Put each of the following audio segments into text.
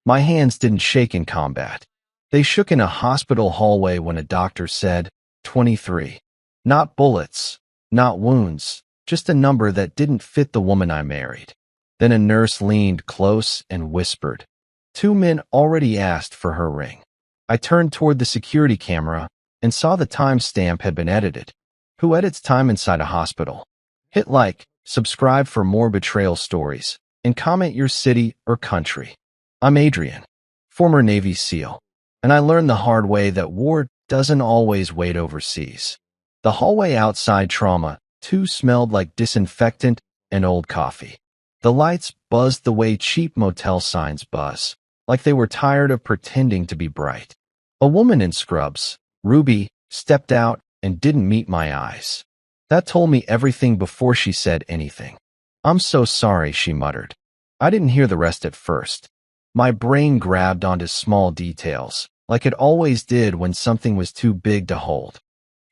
My hands didn't shake in combat. They shook in a hospital hallway when a doctor said, 23. Not bullets, not wounds, just a number that didn't fit the woman I married. Then a nurse leaned close and whispered, 2 men already asked for her ring. I turned toward the security camera and saw the timestamp had been edited. Who edits time inside a hospital? Hit like, subscribe for more betrayal stories, and comment your city or country. I'm Adrian, former Navy SEAL, and I learned the hard way that war doesn't always wait overseas. The hallway outside Trauma 2 smelled like disinfectant and old coffee. The lights buzzed the way cheap motel signs buzz, like they were tired of pretending to be bright. A woman in scrubs, Ruby, stepped out and didn't meet my eyes. That told me everything before she said anything. I'm so sorry, she muttered. I didn't hear the rest at first. My brain grabbed onto small details, like it always did when something was too big to hold.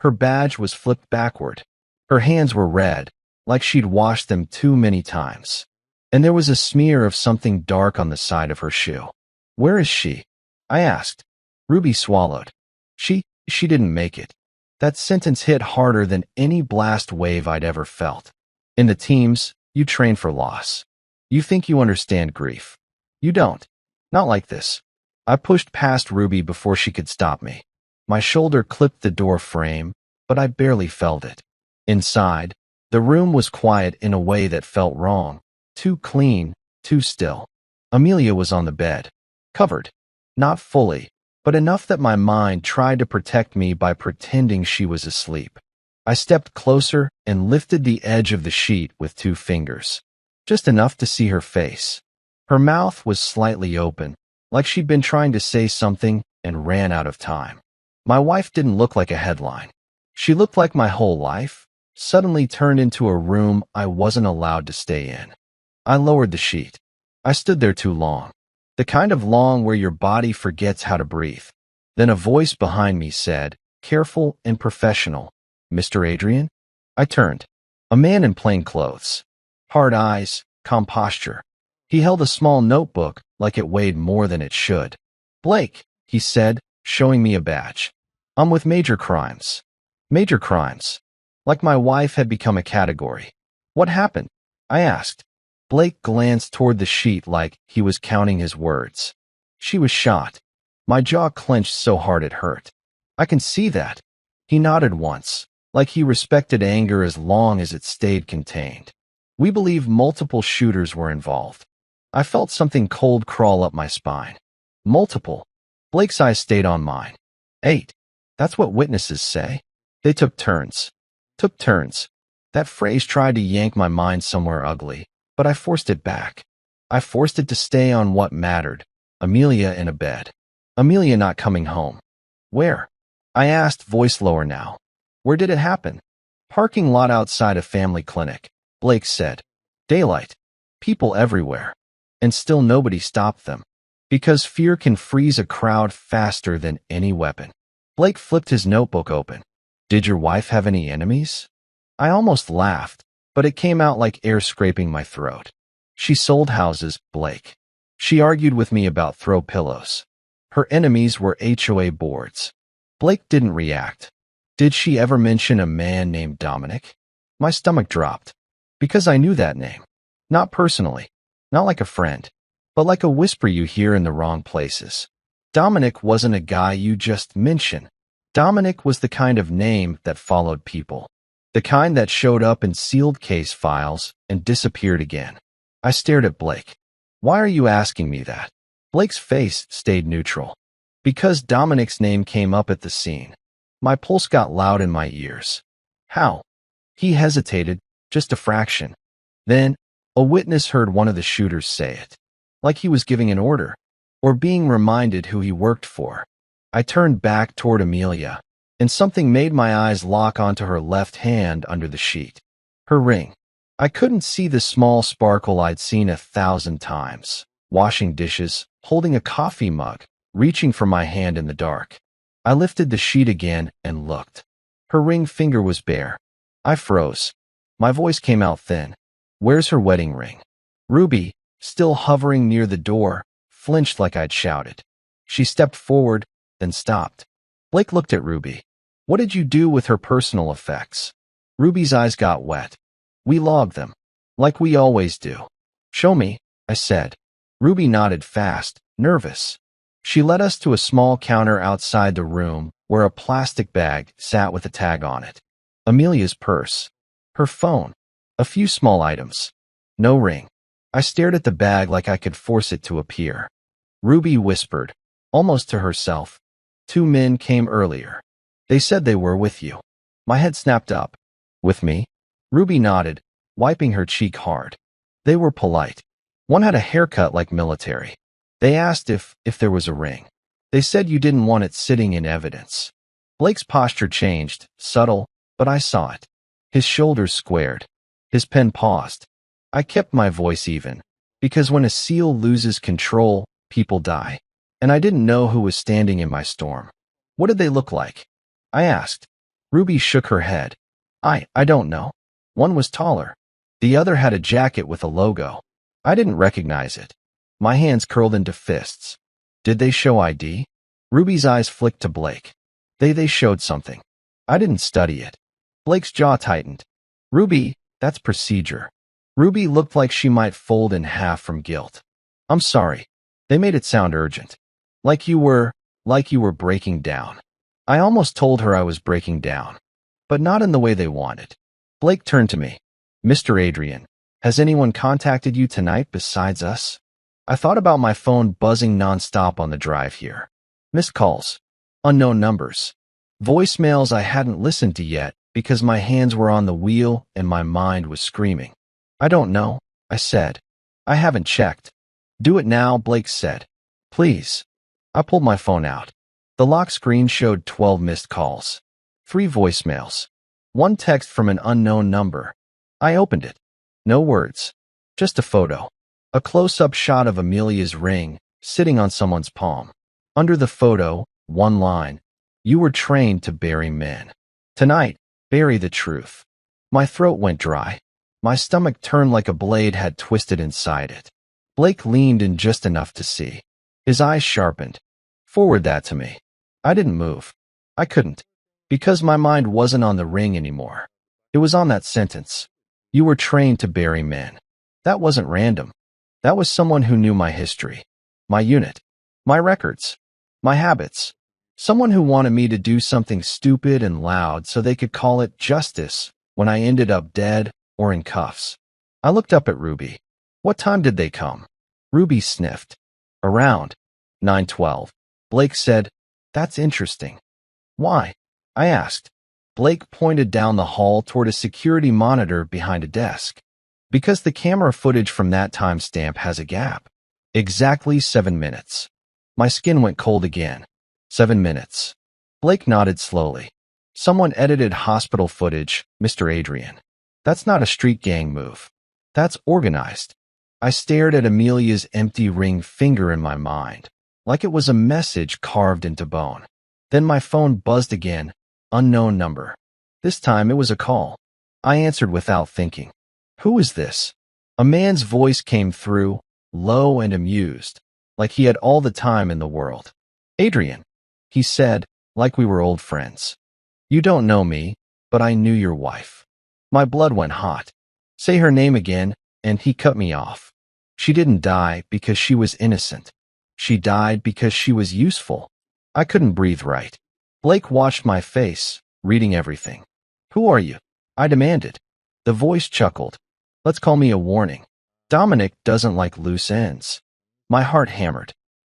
Her badge was flipped backward. Her hands were red, like she'd washed them too many times. And there was a smear of something dark on the side of her shoe. Where is she? I asked. Ruby swallowed. She didn't make it. That sentence hit harder than any blast wave I'd ever felt. In the teams, you train for loss. You think you understand grief. You don't. Not like this. I pushed past Ruby before she could stop me. My shoulder clipped the door frame, but I barely felt it. Inside, the room was quiet in a way that felt wrong. Too clean, too still. Amelia was on the bed. Covered. Not fully, but enough that my mind tried to protect me by pretending she was asleep. I stepped closer and lifted the edge of the sheet with 2 fingers. Just enough to see her face. Her mouth was slightly open, like she'd been trying to say something and ran out of time. My wife didn't look like a headline. She looked like my whole life suddenly turned into a room I wasn't allowed to stay in. I lowered the sheet. I stood there too long. The kind of long where your body forgets how to breathe. Then a voice behind me said, careful and professional, Mr. Adrian? I turned. A man in plain clothes. Hard eyes, calm posture. He held a small notebook like it weighed more than it should. Blake, he said, showing me a badge. I'm with major crimes. Major crimes. Like my wife had become a category. What happened? I asked. Blake glanced toward the sheet like he was counting his words. She was shot. My jaw clenched so hard it hurt. I can see that. He nodded once, like he respected anger as long as it stayed contained. We believe multiple shooters were involved. I felt something cold crawl up my spine. Multiple. Blake's eyes stayed on mine. 8. That's what witnesses say. They took turns. Took turns. That phrase tried to yank my mind somewhere ugly, but I forced it back. I forced it to stay on what mattered. Amelia in a bed. Amelia not coming home. Where? I asked, voice lower now. Where did it happen? Parking lot outside a family clinic. Blake said. Daylight. People everywhere. And still nobody stopped them. Because fear can freeze a crowd faster than any weapon. Blake flipped his notebook open. Did your wife have any enemies? I almost laughed, but it came out like air scraping my throat. She sold houses, Blake. She argued with me about throw pillows. Her enemies were HOA boards. Blake didn't react. Did she ever mention a man named Dominic? My stomach dropped. Because I knew that name. Not personally. Not like a friend. But like a whisper you hear in the wrong places. Dominic wasn't a guy you just mention. Dominic was the kind of name that followed people. The kind that showed up in sealed case files and disappeared again. I stared at Blake. Why are you asking me that? Blake's face stayed neutral. Because Dominic's name came up at the scene. My pulse got loud in my ears. How? He hesitated, just a fraction. Then, a witness heard one of the shooters say it. Like he was giving an order, or being reminded who he worked for. I turned back toward Amelia, and something made my eyes lock onto her left hand under the sheet. Her ring. I couldn't see the small sparkle I'd seen 1,000 times. Washing dishes, holding a coffee mug, reaching for my hand in the dark. I lifted the sheet again and looked. Her ring finger was bare. I froze. My voice came out thin. Where's her wedding ring? Ruby, still hovering near the door, flinched like I'd shouted. She stepped forward, then stopped. Blake looked at Ruby. What did you do with her personal effects? Ruby's eyes got wet. We logged them. Like we always do. Show me, I said. Ruby nodded fast, nervous. She led us to a small counter outside the room where a plastic bag sat with a tag on it. Amelia's purse. Her phone. A few small items. No ring. I stared at the bag like I could force it to appear. Ruby whispered, almost to herself. 2 men came earlier. They said they were with you. My head snapped up. With me? Ruby nodded, wiping her cheek hard. They were polite. One had a haircut like military. They asked if there was a ring. They said you didn't want it sitting in evidence. Blake's posture changed, subtle, but I saw it. His shoulders squared. His pen paused. I kept my voice even, because when a SEAL loses control, people die. And I didn't know who was standing in my storm. What did they look like? I asked. Ruby shook her head. I don't know. One was taller. The other had a jacket with a logo. I didn't recognize it. My hands curled into fists. Did they show ID? Ruby's eyes flicked to Blake. They showed something. I didn't study it. Blake's jaw tightened. Ruby, that's procedure. Ruby looked like she might fold in half from guilt. I'm sorry. They made it sound urgent. Like you were breaking down. I almost told her I was breaking down. But not in the way they wanted. Blake turned to me. Mr. Adrian, has anyone contacted you tonight besides us? I thought about my phone buzzing nonstop on the drive here. Missed calls. Unknown numbers. Voicemails I hadn't listened to yet because my hands were on the wheel and my mind was screaming. I don't know, I said. I haven't checked. Do it now, Blake said. Please. I pulled my phone out. The lock screen showed 12 missed calls. 3 voicemails. 1 text from an unknown number. I opened it. No words. Just a photo. A close-up shot of Amelia's ring sitting on someone's palm. Under the photo, 1 line. You were trained to bury men. Tonight, bury the truth. My throat went dry. My stomach turned like a blade had twisted inside it. Blake leaned in just enough to see. His eyes sharpened. Forward that to me. I didn't move. I couldn't. Because my mind wasn't on the ring anymore. It was on that sentence. You were trained to bury men. That wasn't random. That was someone who knew my history, my unit, my records, my habits. Someone who wanted me to do something stupid and loud so they could call it justice when I ended up dead or in cuffs. I looked up at Ruby. What time did they come? Ruby sniffed. Around 9:12. Blake said, That's interesting. Why? I asked. Blake pointed down the hall toward a security monitor behind a desk. Because the camera footage from that timestamp has a gap. Exactly 7 minutes. My skin went cold again. 7 minutes. Blake nodded slowly. Someone edited hospital footage, Mr. Adrian. That's not a street gang move. That's organized. I stared at Amelia's empty ring finger in my mind, like it was a message carved into bone. Then my phone buzzed again. Unknown number. This time it was a call. I answered without thinking. Who is this? A man's voice came through, low and amused, like he had all the time in the world. Adrian, he said, like we were old friends. You don't know me, but I knew your wife. My blood went hot. Say her name again, and he cut me off. She didn't die because she was innocent. She died because she was useful. I couldn't breathe right. Blake watched my face, reading everything. Who are you? I demanded. The voice chuckled. Let's call me a warning. Dominic doesn't like loose ends. My heart hammered.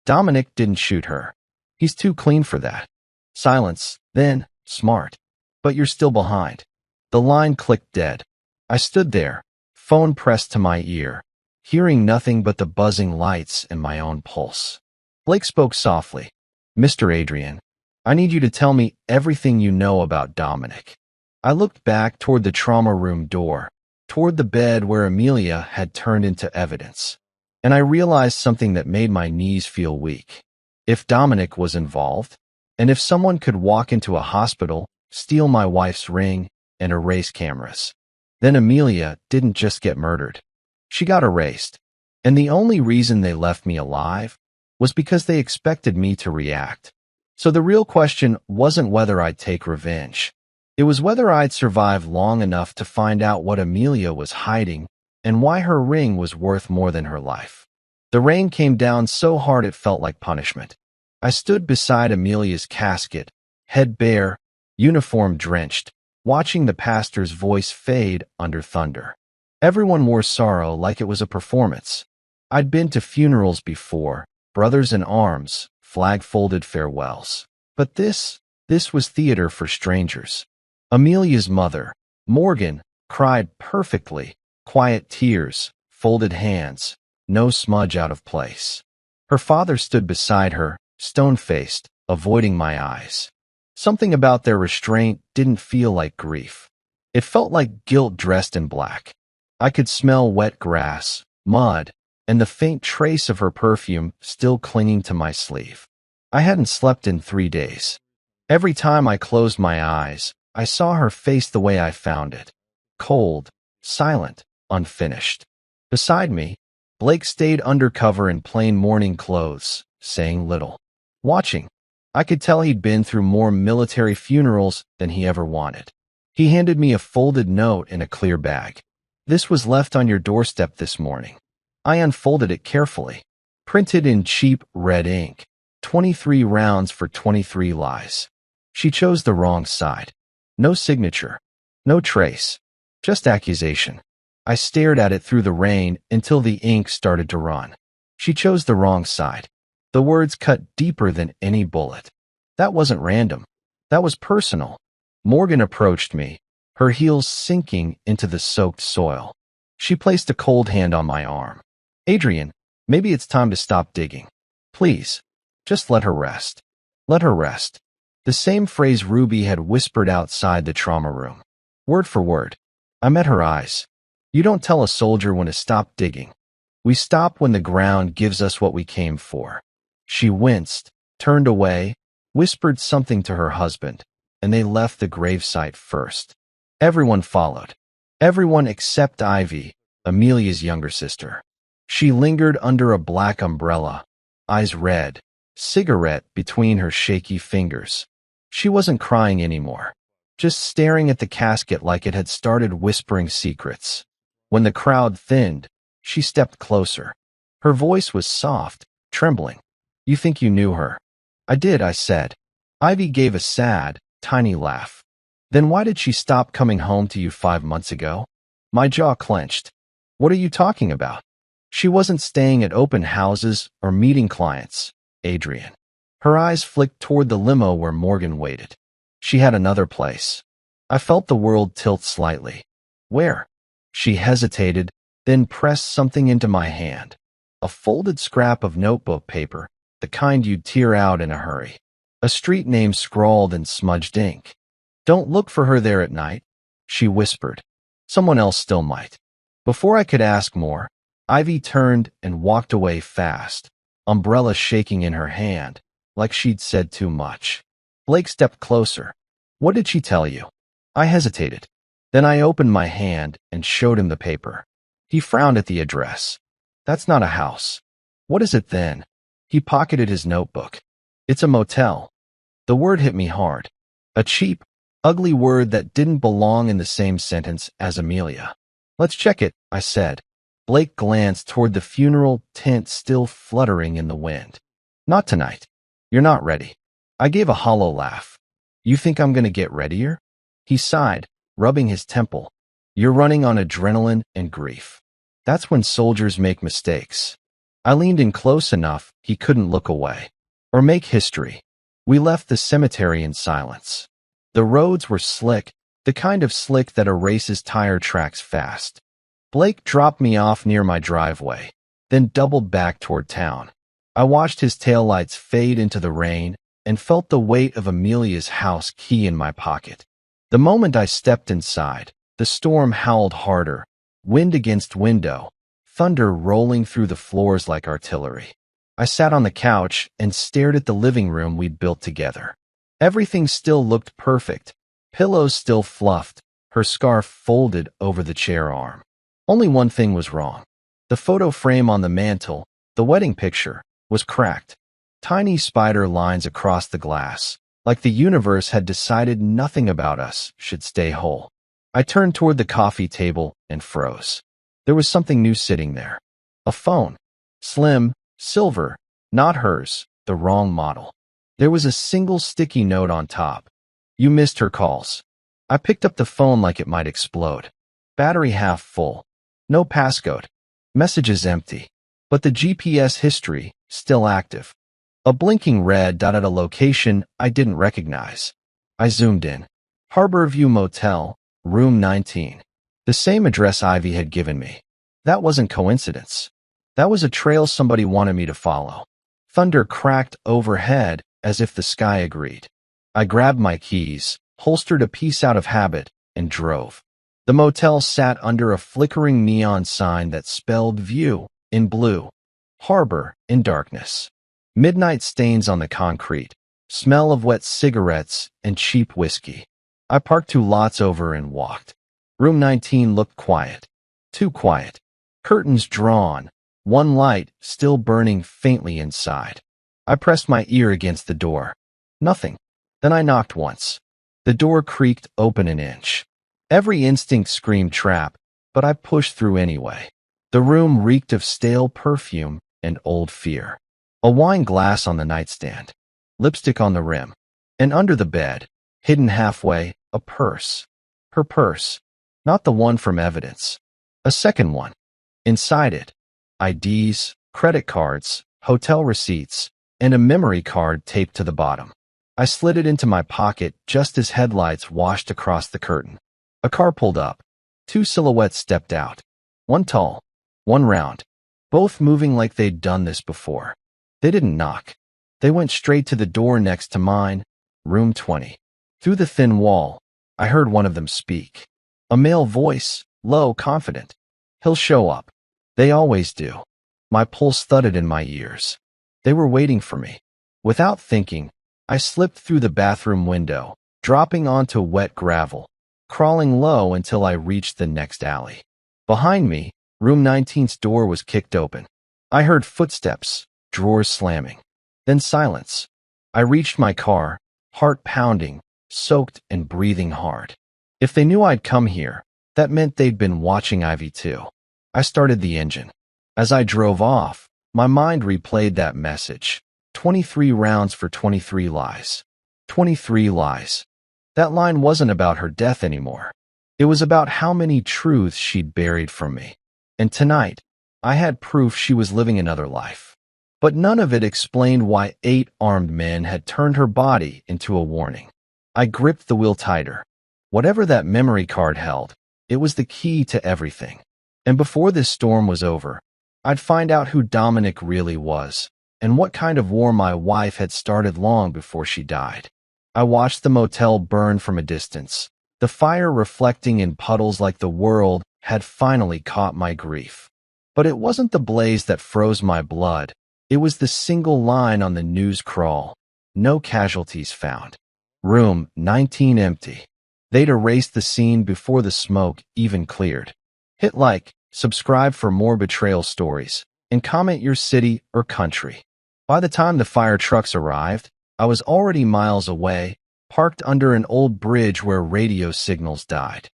Dominic didn't shoot her. He's too clean for that. Silence, then, smart. But you're still behind. The line clicked dead. I stood there, phone pressed to my ear, hearing nothing but the buzzing lights and my own pulse. Blake spoke softly. Mr. Adrian, I need you to tell me everything you know about Dominic. I looked back toward the trauma room door, toward the bed where Amelia had turned into evidence. And I realized something that made my knees feel weak. If Dominic was involved, and if someone could walk into a hospital, steal my wife's ring, and erase cameras, then Amelia didn't just get murdered. She got erased. And the only reason they left me alive was because they expected me to react. So the real question wasn't whether I'd take revenge. It was whether I'd survive long enough to find out what Amelia was hiding and why her ring was worth more than her life. The rain came down so hard it felt like punishment. I stood beside Amelia's casket, head bare, uniform drenched, watching the pastor's voice fade under thunder. Everyone wore sorrow like it was a performance. I'd been to funerals before, brothers in arms, flag-folded farewells. But this was theater for strangers. Amelia's mother, Morgan, cried perfectly, quiet tears, folded hands, no smudge out of place. Her father stood beside her, stone-faced, avoiding my eyes. Something about their restraint didn't feel like grief. It felt like guilt dressed in black. I could smell wet grass, mud, and the faint trace of her perfume still clinging to my sleeve. I hadn't slept in 3 days. Every time I closed my eyes, I saw her face the way I found it. Cold, silent, unfinished. Beside me, Blake stayed undercover in plain morning clothes, saying little. Watching, I could tell he'd been through more military funerals than he ever wanted. He handed me a folded note in a clear bag. "This was left on your doorstep this morning." I unfolded it carefully. Printed in cheap red ink. 23 rounds for 23 lies. She chose the wrong side. No signature. No trace. Just accusation. I stared at it through the rain until the ink started to run. She chose the wrong side. The words cut deeper than any bullet. That wasn't random. That was personal. Morgan approached me, her heels sinking into the soaked soil. She placed a cold hand on my arm. "Adrian, maybe it's time to stop digging. Please, just let her rest. Let her rest." The same phrase Ruby had whispered outside the trauma room. Word for word. I met her eyes. You don't tell a soldier when to stop digging. We stop when the ground gives us what we came for. She winced, turned away, whispered something to her husband, and they left the gravesite first. Everyone followed. Everyone except Ivy, Amelia's younger sister. She lingered under a black umbrella, eyes red, cigarette between her shaky fingers. She wasn't crying anymore, just staring at the casket like it had started whispering secrets. When the crowd thinned, she stepped closer. Her voice was soft, trembling. "You think you knew her?" "I did," I said. Ivy gave a sad, tiny laugh. "Then why did she stop coming home to you 5 months ago?" My jaw clenched. "What are you talking about?" "She wasn't staying at open houses or meeting clients, Adrian." Her eyes flicked toward the limo where Morgan waited. "She had another place." I felt the world tilt slightly. "Where?" She hesitated, then pressed something into my hand. A folded scrap of notebook paper, the kind you'd tear out in a hurry. A street name scrawled in smudged ink. "Don't look for her there at night," she whispered. "Someone else still might." Before I could ask more, Ivy turned and walked away fast, umbrella shaking in her hand, like she'd said too much. Blake stepped closer. "What did she tell you?" I hesitated. Then I opened my hand and showed him the paper. He frowned at the address. "That's not a house." "What is it then?" He pocketed his notebook. "It's a motel." The word hit me hard. A cheap, ugly word that didn't belong in the same sentence as Amelia. "Let's check it," I said. Blake glanced toward the funeral tent still fluttering in the wind. "Not tonight. You're not ready." I gave a hollow laugh. "You think I'm going to get readier?" He sighed, rubbing his temple. "You're running on adrenaline and grief. That's when soldiers make mistakes." I leaned in close enough he couldn't look away. Or make history. We left the cemetery in silence. The roads were slick, the kind of slick that erases tire tracks fast. Blake dropped me off near my driveway, then doubled back toward town. I watched his taillights fade into the rain and felt the weight of Amelia's house key in my pocket. The moment I stepped inside, the storm howled harder, wind against window, thunder rolling through the floors like artillery. I sat on the couch and stared at the living room we'd built together. Everything still looked perfect, pillows still fluffed, her scarf folded over the chair arm. Only one thing was wrong. The photo frame on the mantel, the wedding picture, was cracked. Tiny spider lines across the glass, like the universe had decided nothing about us should stay whole. I turned toward the coffee table and froze. There was something new sitting there. A phone. Slim, silver, not hers, the wrong model. There was a single sticky note on top. You missed her calls. I picked up the phone like it might explode. Battery half full. No passcode. Messages empty. But the GPS history, still active. A blinking red dot at a location I didn't recognize. I zoomed in. Harborview Motel, room 19. The same address Ivy had given me. That wasn't coincidence. That was a trail somebody wanted me to follow. Thunder cracked overhead as if the sky agreed. I grabbed my keys, holstered a piece out of habit, and drove. The motel sat under a flickering neon sign that spelled View in blue, Harbor in darkness. Midnight stains on the concrete, smell of wet cigarettes and cheap whiskey. I parked 2 lots over and walked. Room 19 looked quiet. Too quiet. Curtains drawn, one light still burning faintly inside. I pressed my ear against the door. Nothing. Then I knocked once. The door creaked open an inch. Every instinct screamed trap, but I pushed through anyway. The room reeked of stale perfume and old fear. A wine glass on the nightstand, lipstick on the rim, and under the bed, hidden halfway, a purse. Her purse, not the one from evidence. A second one. Inside it, IDs, credit cards, hotel receipts, and a memory card taped to the bottom. I slid it into my pocket just as headlights washed across the curtain. A car pulled up. 2 silhouettes stepped out. One tall, one round, both moving like they'd done this before. They didn't knock. They went straight to the door next to mine, room 20. Through the thin wall, I heard one of them speak. A male voice, low, confident. He'll show up. They always do. My pulse thudded in my ears. They were waiting for me. Without thinking, I slipped through the bathroom window, dropping onto wet gravel, crawling low until I reached the next alley. Behind me, room 19's door was kicked open. I heard footsteps, drawers slamming. Then silence. I reached my car, heart pounding, soaked and breathing hard. If they knew I'd come here, that meant they'd been watching Ivy too. I started the engine. As I drove off, my mind replayed that message. 23 rounds for 23 lies. 23 lies. That line wasn't about her death anymore. It was about how many truths she'd buried from me. And tonight, I had proof she was living another life. But none of it explained why 8 armed men had turned her body into a warning. I gripped the wheel tighter. Whatever that memory card held, it was the key to everything. And before this storm was over, I'd find out who Dominic really was, and what kind of war my wife had started long before she died. I watched the motel burn from a distance, the fire reflecting in puddles like the world had finally caught my grief. But it wasn't the blaze that froze my blood. It was the single line on the news crawl. No casualties found. Room 19 empty. They'd erased the scene before the smoke even cleared. Hit like, subscribe for more betrayal stories, and comment your city or country. By the time the fire trucks arrived, I was already miles away, parked under an old bridge where radio signals died.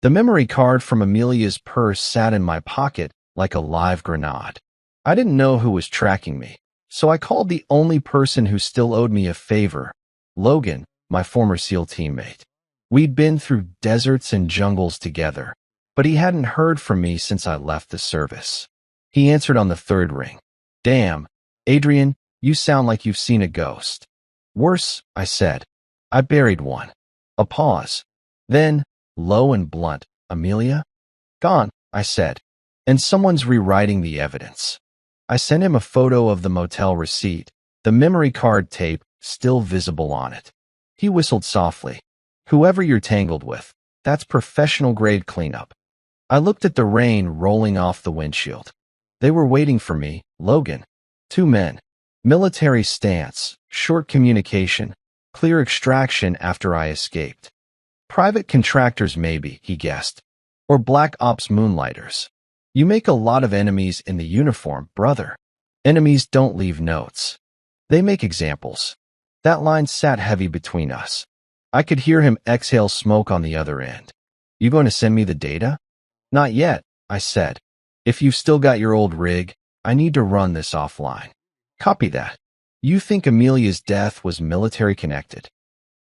The memory card from Amelia's purse sat in my pocket like a live grenade. I didn't know who was tracking me, so I called the only person who still owed me a favor, Logan, my former SEAL teammate. We'd been through deserts and jungles together, but he hadn't heard from me since I left the service. He answered on the 3rd ring. Damn, Adrian, you sound like you've seen a ghost. Worse, I said. I buried one. A pause. Then, low and blunt, Amelia? Gone, I said. And someone's rewriting the evidence. I sent him a photo of the motel receipt, the memory card tape still visible on it. He whistled softly. Whoever you're tangled with, that's professional-grade cleanup. I looked at the rain rolling off the windshield. They were waiting for me, Logan. 2 men. Military stance, short communication, clear extraction after I escaped. Private contractors maybe, he guessed. Or black ops moonlighters. You make a lot of enemies in the uniform, brother. Enemies don't leave notes. They make examples. That line sat heavy between us. I could hear him exhale smoke on the other end. You going to send me the data? Not yet, I said. If you've still got your old rig, I need to run this offline. Copy that. You think Amelia's death was military connected?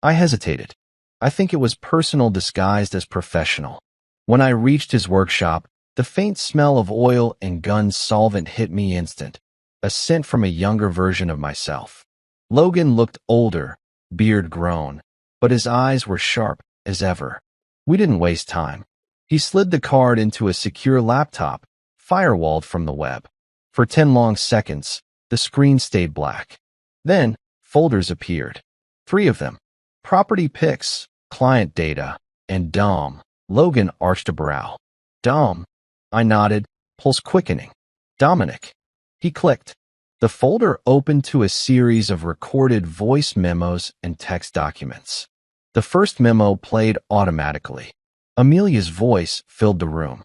I hesitated. I think it was personal disguised as professional. When I reached his workshop, the faint smell of oil and gun solvent hit me instant, a scent from a younger version of myself. Logan looked older, beard grown, but his eyes were sharp as ever. We didn't waste time. He slid the card into a secure laptop, firewalled from the web. For 10 long seconds, the screen stayed black. Then, folders appeared. 3 of them. Property pics, client data, and Dom. Logan arched a brow. Dom. I nodded, pulse quickening. Dominic. He clicked. The folder opened to a series of recorded voice memos and text documents. The first memo played automatically. Amelia's voice filled the room.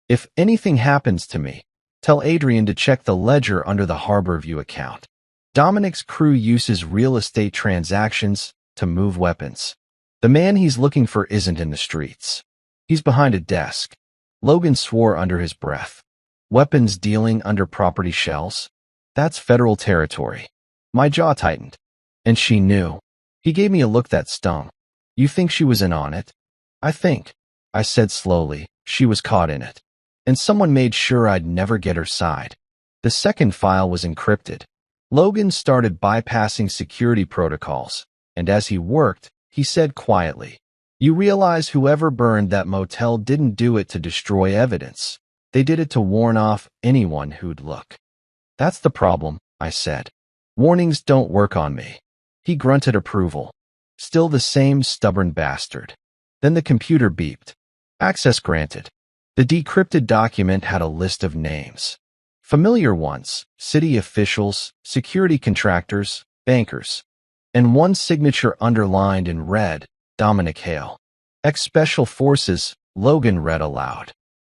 If anything happens to me, tell Adrian to check the ledger under the Harborview account. Dominic's crew uses real estate transactions to move weapons. The man he's looking for isn't in the streets. He's behind a desk. Logan swore under his breath. Weapons dealing under property shells? That's federal territory. My jaw tightened. And she knew. He gave me a look that stung. You think she was in on it? I think, I said slowly, she was caught in it. And someone made sure I'd never get her side. The second file was encrypted. Logan started bypassing security protocols, and as he worked, he said quietly, You realize whoever burned that motel didn't do it to destroy evidence. They did it to warn off anyone who'd look. That's the problem, I said. Warnings don't work on me. He grunted approval. Still the same stubborn bastard. Then the computer beeped. Access granted. The decrypted document had a list of names. Familiar ones, city officials, security contractors, bankers. And one signature underlined in red, Dominic Hale. Ex-Special Forces, Logan read aloud.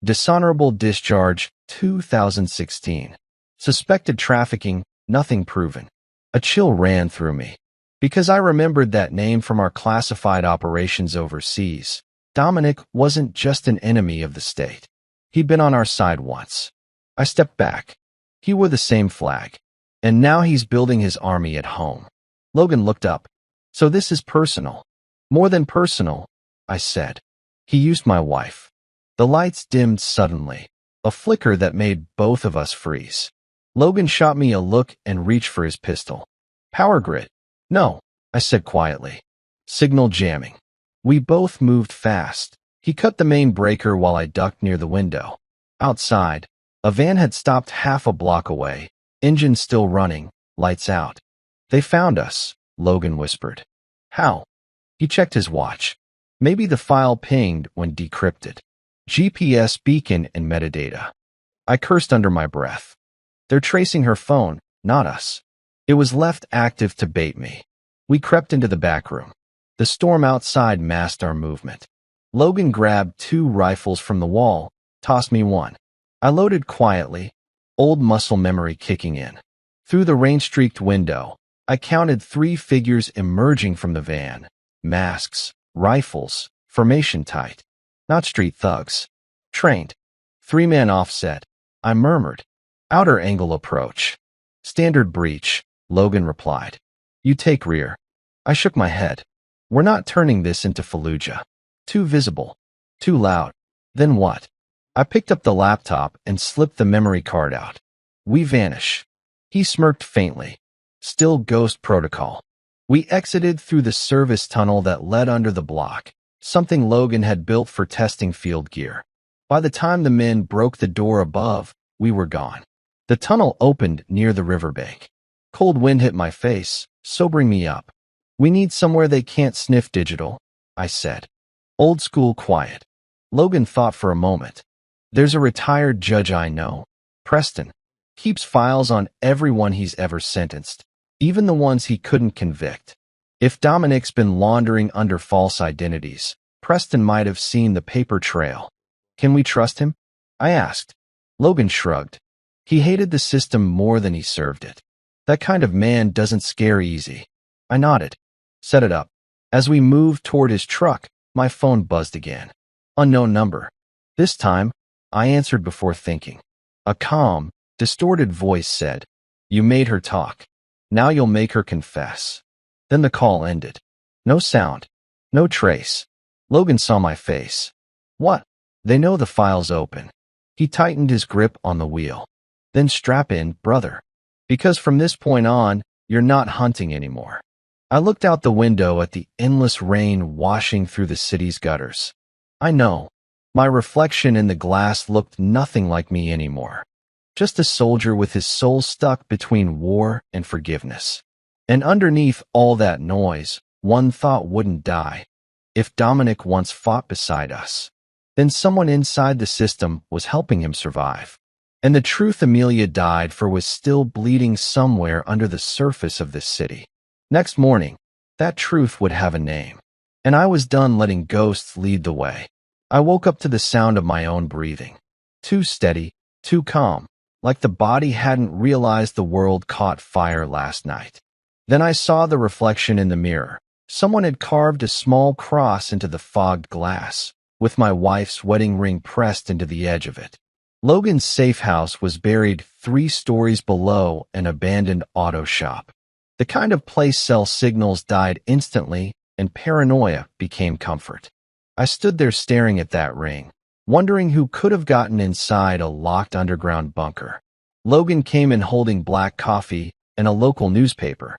Dishonorable discharge, 2016. Suspected trafficking, nothing proven. A chill ran through me. Because I remembered that name from our classified operations overseas. Dominic wasn't just an enemy of the state. He'd been on our side once. I stepped back. He wore the same flag. And now he's building his army at home. Logan looked up. So this is personal. More than personal, I said. He used my wife. The lights dimmed suddenly. A flicker that made both of us freeze. Logan shot me a look and reached for his pistol. Power grid. No, I said quietly. Signal jamming. We both moved fast. He cut the main breaker while I ducked near the window. Outside, a van had stopped half a block away, engine still running, lights out. They found us, Logan whispered. How? He checked his watch. Maybe the file pinged when decrypted. GPS beacon and metadata. I cursed under my breath. They're tracing her phone, not us. It was left active to bait me. We crept into the back room. The storm outside masked our movement. Logan grabbed 2 rifles from the wall, tossed me one. I loaded quietly, old muscle memory kicking in. Through the rain-streaked window, I counted 3 figures emerging from the van. Masks, rifles, formation tight. Not street thugs. Trained. 3-man offset. I murmured. Outer angle approach. Standard breach, Logan replied. You take rear. I shook my head. We're not turning this into Fallujah. Too visible. Too loud. Then what? I picked up the laptop and slipped the memory card out. We vanish. He smirked faintly. Still ghost protocol. We exited through the service tunnel that led under the block, something Logan had built for testing field gear. By the time the men broke the door above, we were gone. The tunnel opened near the riverbank. Cold wind hit my face, sobering me up. We need somewhere they can't sniff digital, I said. Old school quiet. Logan thought for a moment. There's a retired judge I know, Preston. Keeps files on everyone he's ever sentenced, even the ones he couldn't convict. If Dominic's been laundering under false identities, Preston might have seen the paper trail. Can we trust him? I asked. Logan shrugged. He hated the system more than he served it. That kind of man doesn't scare easy. I nodded. Set it up. As we moved toward his truck, my phone buzzed again. Unknown number. This time, I answered before thinking. A calm, distorted voice said, "You made her talk. Now you'll make her confess." Then the call ended. No sound. No trace. Logan saw my face. What? They know the file's open. He tightened his grip on the wheel. Then strap in, brother. Because from this point on, you're not hunting anymore. I looked out the window at the endless rain washing through the city's gutters. I know. My reflection in the glass looked nothing like me anymore. Just a soldier with his soul stuck between war and forgiveness. And underneath all that noise, one thought wouldn't die. If Dominic once fought beside us, then someone inside the system was helping him survive. And the truth Amelia died for was still bleeding somewhere under the surface of this city. Next morning, that truth would have a name. And I was done letting ghosts lead the way. I woke up to the sound of my own breathing. Too steady, too calm, like the body hadn't realized the world caught fire last night. Then I saw the reflection in the mirror. Someone had carved a small cross into the fogged glass, with my wife's wedding ring pressed into the edge of it. Logan's safe house was buried 3 stories below an abandoned auto shop. The kind of place cell signals died instantly, and paranoia became comfort. I stood there staring at that ring, wondering who could have gotten inside a locked underground bunker. Logan came in holding black coffee and a local newspaper.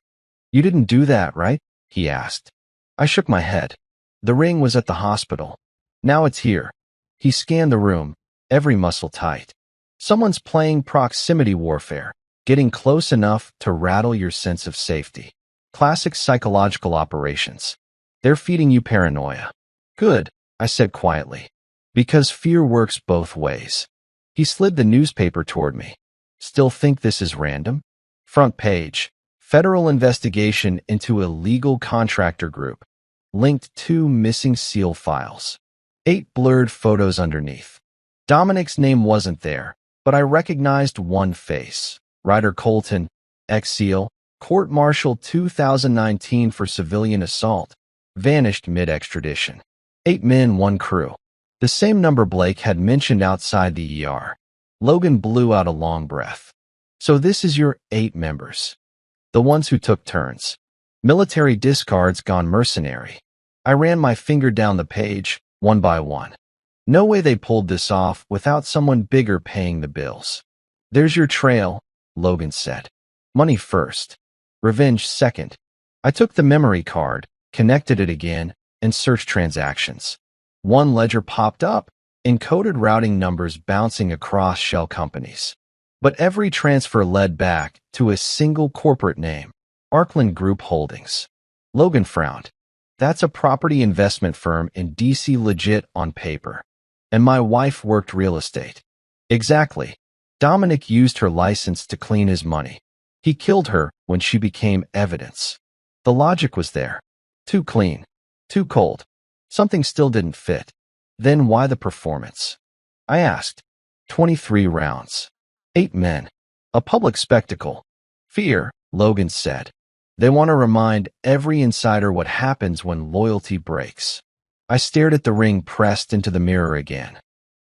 "You didn't do that, right?" he asked. I shook my head. The ring was at the hospital. Now it's here. He scanned the room, every muscle tight. Someone's playing proximity warfare, getting close enough to rattle your sense of safety. Classic psychological operations. They're feeding you paranoia. Good, I said quietly, because fear works both ways. He slid the newspaper toward me. Still think this is random? Front page. Federal investigation into illegal contractor group. Linked 2 missing SEAL files. 8 blurred photos underneath. Dominic's name wasn't there, but I recognized one face. Ryder Colton, ex-SEAL, court-martial 2019 for civilian assault, vanished mid-extradition. 8 men, 1 crew. The same number Blake had mentioned outside the ER. Logan blew out a long breath. So this is your 8 members. The ones who took turns. Military discards gone mercenary. I ran my finger down the page, one by one. No way they pulled this off without someone bigger paying the bills. There's your trail, Logan said. Money first. Revenge second. I took the memory card, connected it again, and searched transactions. One ledger popped up, encoded routing numbers bouncing across shell companies. But every transfer led back to a single corporate name, Arkland Group Holdings. Logan frowned. That's a property investment firm in DC, legit on paper. And my wife worked real estate. Exactly. Dominic used her license to clean his money. He killed her when she became evidence. The logic was there. Too clean. Too cold. Something still didn't fit. Then why the performance? I asked. 23 rounds. 8 men. A public spectacle. Fear, Logan said. They want to remind every insider what happens when loyalty breaks. I stared at the ring pressed into the mirror again.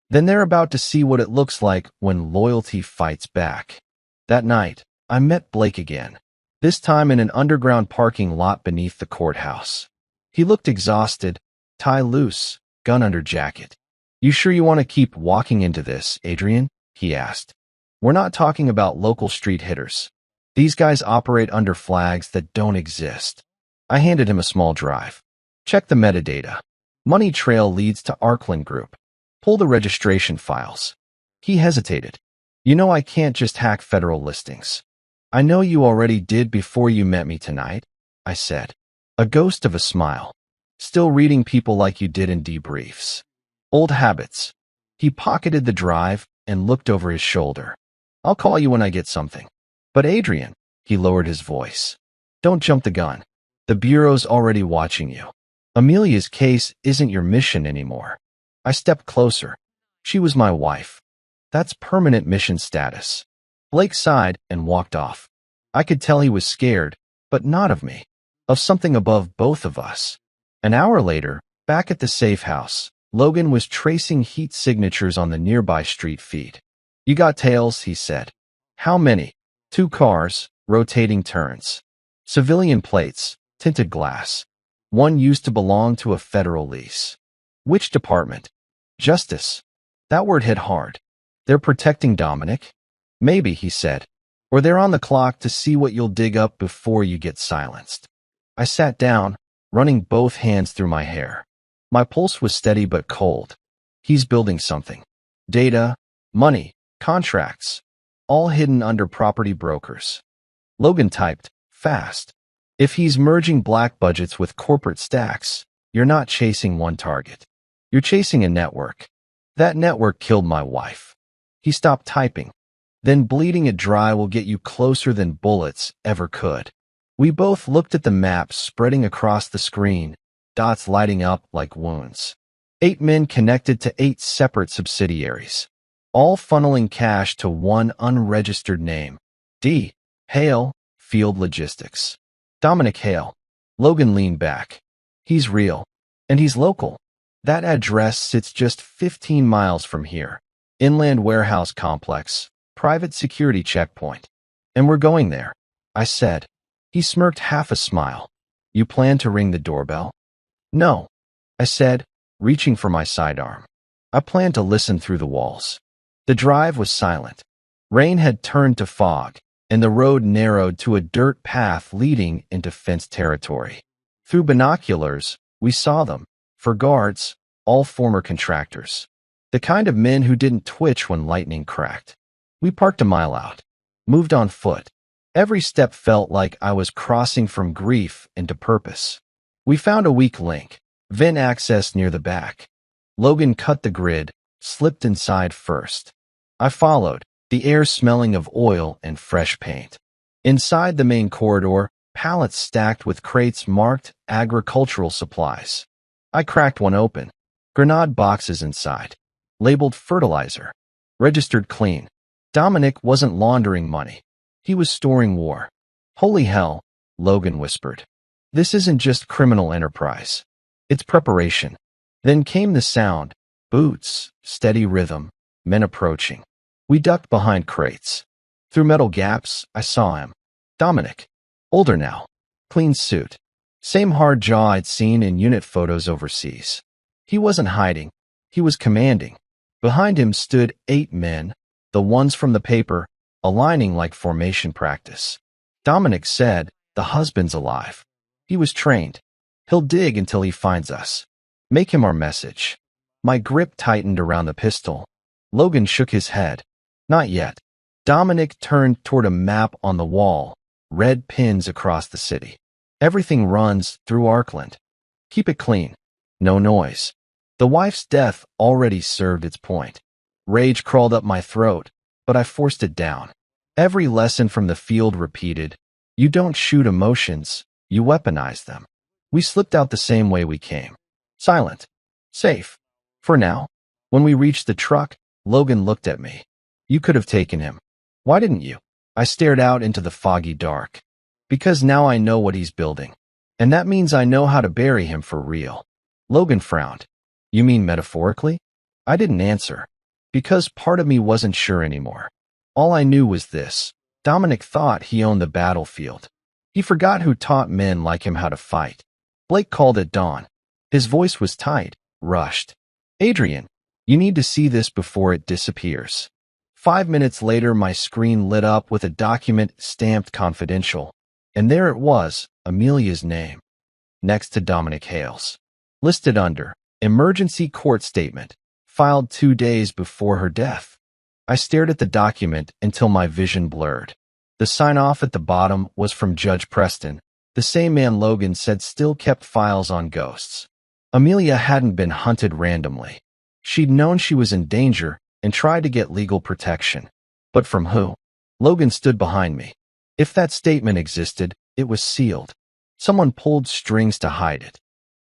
Then they're about to see what it looks like when loyalty fights back. That night, I met Blake again. This time in an underground parking lot beneath the courthouse. He looked exhausted, tie loose, gun under jacket. "You sure you want to keep walking into this, Adrian?" he asked. "We're not talking about local street hitters. These guys operate under flags that don't exist." I handed him a small drive. "Check the metadata. Money trail leads to Arkland Group. Pull the registration files." He hesitated. "You know I can't just hack federal listings." "I know you already did before you met me tonight," I said. A ghost of a smile. "Still reading people like you did in debriefs. Old habits." He pocketed the drive and looked over his shoulder. "I'll call you when I get something." "But Adrian," he lowered his voice. "Don't jump the gun. The Bureau's already watching you. Amelia's case isn't your mission anymore." I stepped closer. She was my wife. That's permanent mission status. Blake sighed and walked off. I could tell he was scared, but not of me, of something above both of us. An hour later, back at the safe house, Logan was tracing heat signatures on the nearby street feed. "You got tails," he said. "How many?" "Two cars, rotating turns. Civilian plates, tinted glass. One used to belong to a federal lease." "Which department?" "Justice." That word hit hard. "They're protecting Dominic?" "Maybe," he said. "Or they're on the clock to see what you'll dig up before you get silenced." I sat down, running both hands through my hair. My pulse was steady but cold. He's building something. Data, money, contracts, all hidden under property brokers. Logan typed, fast. "If he's merging black budgets with corporate stacks, you're not chasing one target. You're chasing a network. That network killed my wife." He stopped typing. "Then bleeding it dry will get you closer than bullets ever could." We both looked at the map spreading across the screen, dots lighting up like wounds. 8 men connected to 8 separate subsidiaries, all funneling cash to one unregistered name. D. Hale, Field Logistics. Dominic Hale. Logan leaned back. "He's real. And he's local. That address sits just 15 miles from here. Inland warehouse complex, private security checkpoint. And we're going there," I said. He smirked half a smile. "You plan to ring the doorbell?" "No," I said, reaching for my sidearm. "I plan to listen through the walls." The drive was silent. Rain had turned to fog, and the road narrowed to a dirt path leading into fenced territory. Through binoculars, we saw them. For guards, all former contractors. The kind of men who didn't twitch when lightning cracked. We parked a mile out. Moved on foot. Every step felt like I was crossing from grief into purpose. We found a weak link, vent access near the back. Logan cut the grid, slipped inside first. I followed, the air smelling of oil and fresh paint. Inside the main corridor, pallets stacked with crates marked agricultural supplies. I cracked one open. Grenade boxes inside. Labeled fertilizer. Registered clean. Dominic wasn't laundering money. He was storing war. "Holy hell," Logan whispered. "This isn't just criminal enterprise. It's preparation." Then came the sound. Boots, steady rhythm, men approaching. We ducked behind crates. Through metal gaps, I saw him. Dominic. Older now. Clean suit. Same hard jaw I'd seen in unit photos overseas. He wasn't hiding. He was commanding. Behind him stood 8 men, the ones from the paper, aligning like formation practice. Dominic said, "The husband's alive. He was trained. He'll dig until he finds us. Make him our message." My grip tightened around the pistol. Logan shook his head. "Not yet." Dominic turned toward a map on the wall, red pins across the city. "Everything runs through Arkland. Keep it clean. No noise." The wife's death already served its point. Rage crawled up my throat, but I forced it down. Every lesson from the field repeated, you don't shoot emotions, you weaponize them. We slipped out the same way we came. Silent. Safe. For now. When we reached the truck, Logan looked at me. "You could have taken him. Why didn't you?" I stared out into the foggy dark. "Because now I know what he's building. And that means I know how to bury him for real." Logan frowned. "You mean metaphorically?" I didn't answer. Because part of me wasn't sure anymore. All I knew was this. Dominic thought he owned the battlefield. He forgot who taught men like him how to fight. Blake called at dawn. His voice was tight, rushed. "Adrian, you need to see this before it disappears." 5 minutes later, my screen lit up with a document stamped confidential. And there it was, Amelia's name, next to Dominic Hale's. Listed under, Emergency Court Statement, filed 2 days before her death. I stared at the document until my vision blurred. The sign-off at the bottom was from Judge Preston, the same man Logan said still kept files on ghosts. Amelia hadn't been hunted randomly. She'd known she was in danger and tried to get legal protection. But from who? Logan stood behind me. If that statement existed, it was sealed. Someone pulled strings to hide it.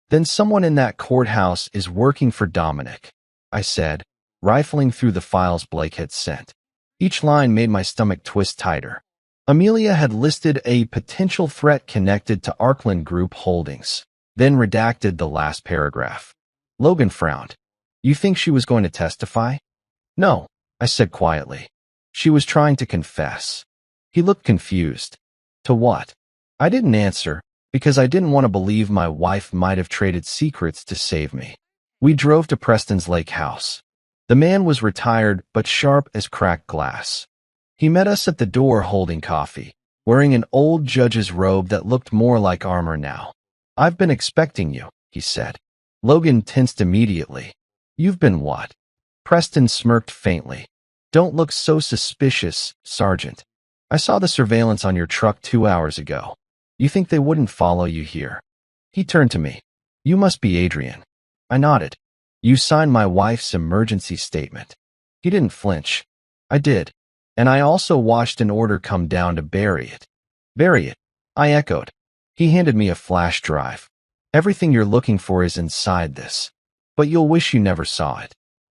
Then someone in that courthouse is working for Dominic, I said, rifling through the files Blake had sent. Each line made my stomach twist tighter. Amelia had listed a potential threat connected to Arkland Group Holdings, then redacted the last paragraph. Logan frowned. You think she was going to testify? No, I said quietly. She was trying to confess. He looked confused. To what? I didn't answer, because I didn't want to believe my wife might have traded secrets to save me. We drove to Preston's lake house. The man was retired but sharp as cracked glass. He met us at the door holding coffee, wearing an old judge's robe that looked more like armor now. I've been expecting you, he said. Logan tensed immediately. You've been what? Preston smirked faintly. Don't look so suspicious, Sergeant. I saw the surveillance on your truck 2 hours ago. You think they wouldn't follow you here? He turned to me. You must be Adrian. I nodded. You signed my wife's emergency statement. He didn't flinch. I did. And I also watched an order come down to bury it. Bury it, I echoed. He handed me a flash drive. Everything you're looking for is inside this. But you'll wish you never saw it.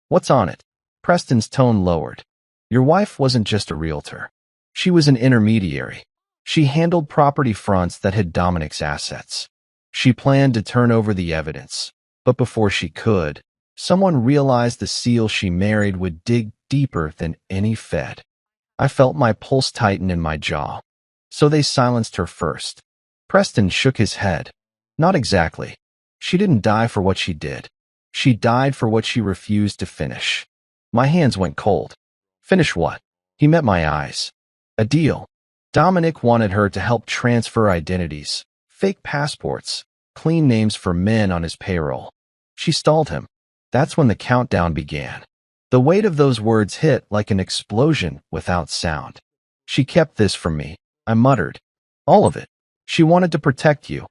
What's on it? Preston's tone lowered. Your wife wasn't just a realtor. She was an intermediary. She handled property fronts that had Dominic's assets. She planned to turn over the evidence. But before she could, someone realized the seal she married would dig deeper than any Fed. I felt my pulse tighten in my jaw. So they silenced her first. Preston shook his head. Not exactly. She didn't die for what she did. She died for what she refused to finish. My hands went cold. Finish what? He met my eyes. A deal. Dominic wanted her to help transfer identities, fake passports, clean names for men on his payroll. She stalled him. That's when the countdown began. The weight of those words hit like an explosion without sound. She kept this from me, I muttered. All of it. She wanted to protect you,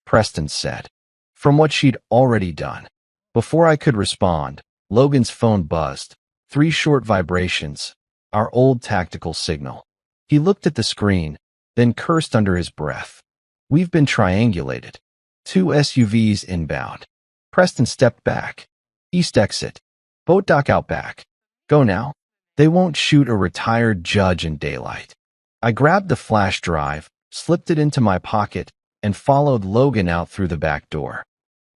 Preston said. From what she'd already done. Before I could respond, Logan's phone buzzed. 3 short vibrations. Our old tactical signal. He looked at the screen, then cursed under his breath. We've been triangulated. 2 SUVs inbound. Preston stepped back. East exit. Boat dock out back. Go now. They won't shoot a retired judge in daylight. I grabbed the flash drive, slipped it into my pocket, and followed Logan out through the back door.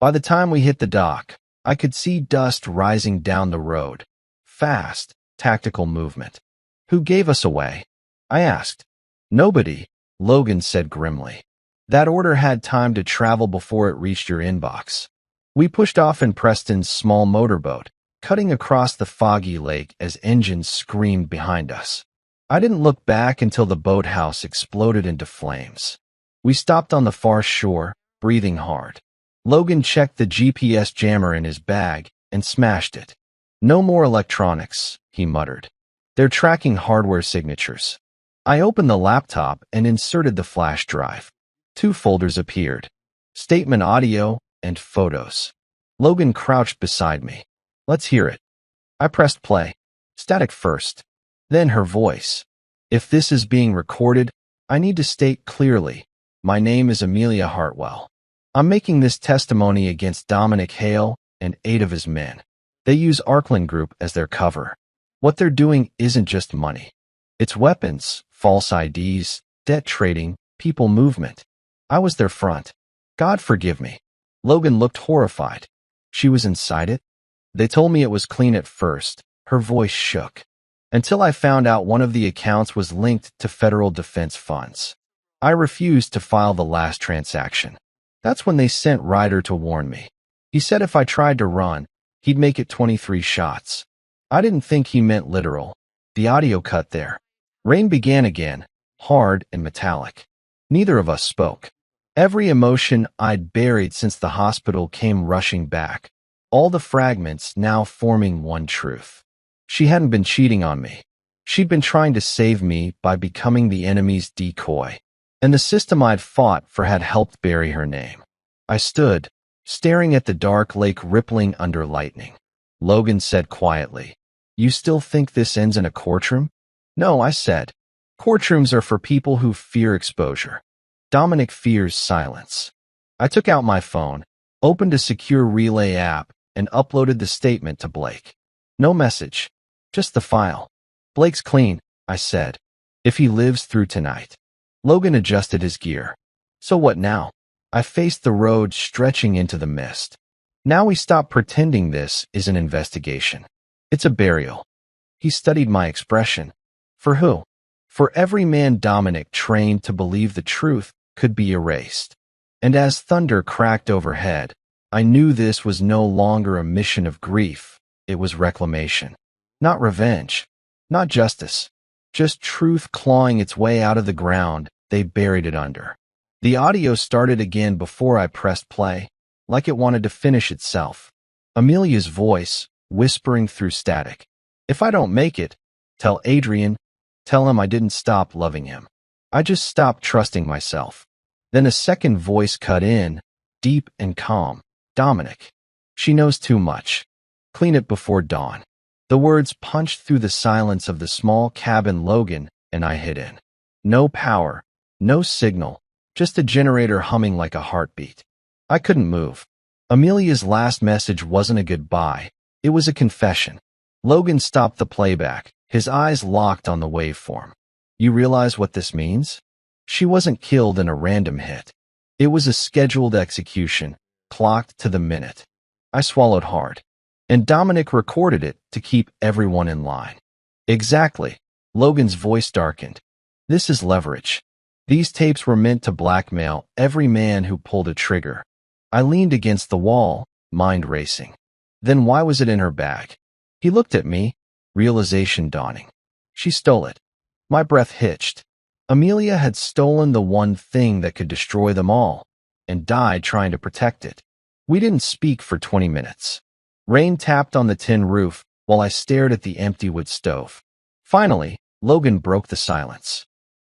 By the time we hit the dock, I could see dust rising down the road. Fast, tactical movement. Who gave us away? I asked. Nobody, Logan said grimly. That order had time to travel before it reached your inbox. We pushed off in Preston's small motorboat, cutting across the foggy lake as engines screamed behind us. I didn't look back until the boathouse exploded into flames. We stopped on the far shore, breathing hard. Logan checked the GPS jammer in his bag and smashed it. No more electronics, he muttered. They're tracking hardware signatures. I opened the laptop and inserted the flash drive. 2 folders appeared. Statement audio and photos. Logan crouched beside me. Let's hear it. I pressed play. Static first. Then her voice. If this is being recorded, I need to state clearly. My name is Amelia Hartwell. I'm making this testimony against Dominic Hale and 8 of his men. They use Arkland Group as their cover. What they're doing isn't just money. It's weapons, false IDs, debt trading, people movement. I was their front. God forgive me. Logan looked horrified. She was inside it? They told me it was clean at first. Her voice shook. Until I found out one of the accounts was linked to federal defense funds. I refused to file the last transaction. That's when they sent Ryder to warn me. He said if I tried to run, he'd make it 23 shots. I didn't think he meant literal. The audio cut there. Rain began again, hard and metallic. Neither of us spoke. Every emotion I'd buried since the hospital came rushing back. All the fragments now forming one truth. She hadn't been cheating on me. She'd been trying to save me by becoming the enemy's decoy. And the system I'd fought for had helped bury her name. I stood, staring at the dark lake rippling under lightning. Logan said quietly, "You still think this ends in a courtroom?" "No," I said. "Courtrooms are for people who fear exposure. Dominic fears silence." I took out my phone, opened a secure relay app, and uploaded the statement to Blake. No message, just the file. Blake's clean, I said. If he lives through tonight. Logan adjusted his gear. So what now? I faced the road stretching into the mist. Now we stop pretending this is an investigation. It's a burial. He studied my expression. For who? For every man Dominic trained to believe the truth could be erased. And as thunder cracked overhead, I knew this was no longer a mission of grief. It was reclamation. Not revenge. Not justice. Just truth clawing its way out of the ground they buried it under. The audio started again before I pressed play, like it wanted to finish itself. Amelia's voice, whispering through static. If I don't make it, tell Adrian, tell him I didn't stop loving him. I just stopped trusting myself. Then a second voice cut in, deep and calm. Dominic. She knows too much. Clean it before dawn. The words punched through the silence of the small cabin Logan and I hid in. No power, no signal, just a generator humming like a heartbeat. I couldn't move. Amelia's last message wasn't a goodbye. It was a confession. Logan stopped the playback, his eyes locked on the waveform. You realize what this means? She wasn't killed in a random hit. It was a scheduled execution, clocked to the minute. I swallowed hard. And Dominic recorded it to keep everyone in line. Exactly. Logan's voice darkened. This is leverage. These tapes were meant to blackmail every man who pulled a trigger. I leaned against the wall, mind racing. Then why was it in her bag? He looked at me, realization dawning. She stole it. My breath hitched. Amelia had stolen the one thing that could destroy them all, and died trying to protect it. We didn't speak for 20 minutes. Rain tapped on the tin roof while I stared at the empty wood stove. Finally, Logan broke the silence.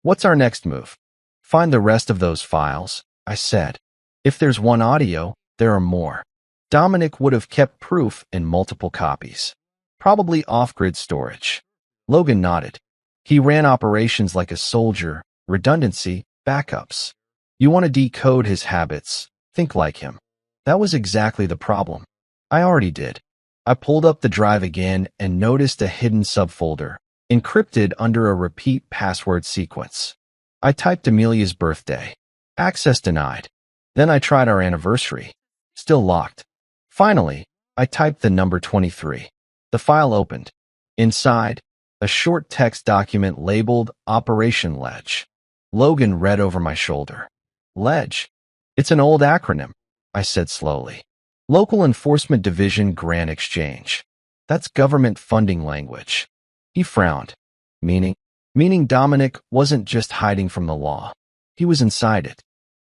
What's our next move? Find the rest of those files, I said. If there's one audio, there are more. Dominic would have kept proof in multiple copies. Probably off-grid storage. Logan nodded. He ran operations like a soldier, redundancy, backups. You want to decode his habits, think like him. That was exactly the problem. I already did. I pulled up the drive again and noticed a hidden subfolder, encrypted under a repeat password sequence. I typed Amelia's birthday. Access denied. Then I tried our anniversary. Still locked. Finally, I typed the number 23. The file opened. Inside, a short text document labeled Operation Ledge. Logan read over my shoulder. Ledge. It's an old acronym, I said slowly. Local Enforcement Division Grant Exchange. That's government funding language. He frowned. Meaning Dominic wasn't just hiding from the law. He was inside it.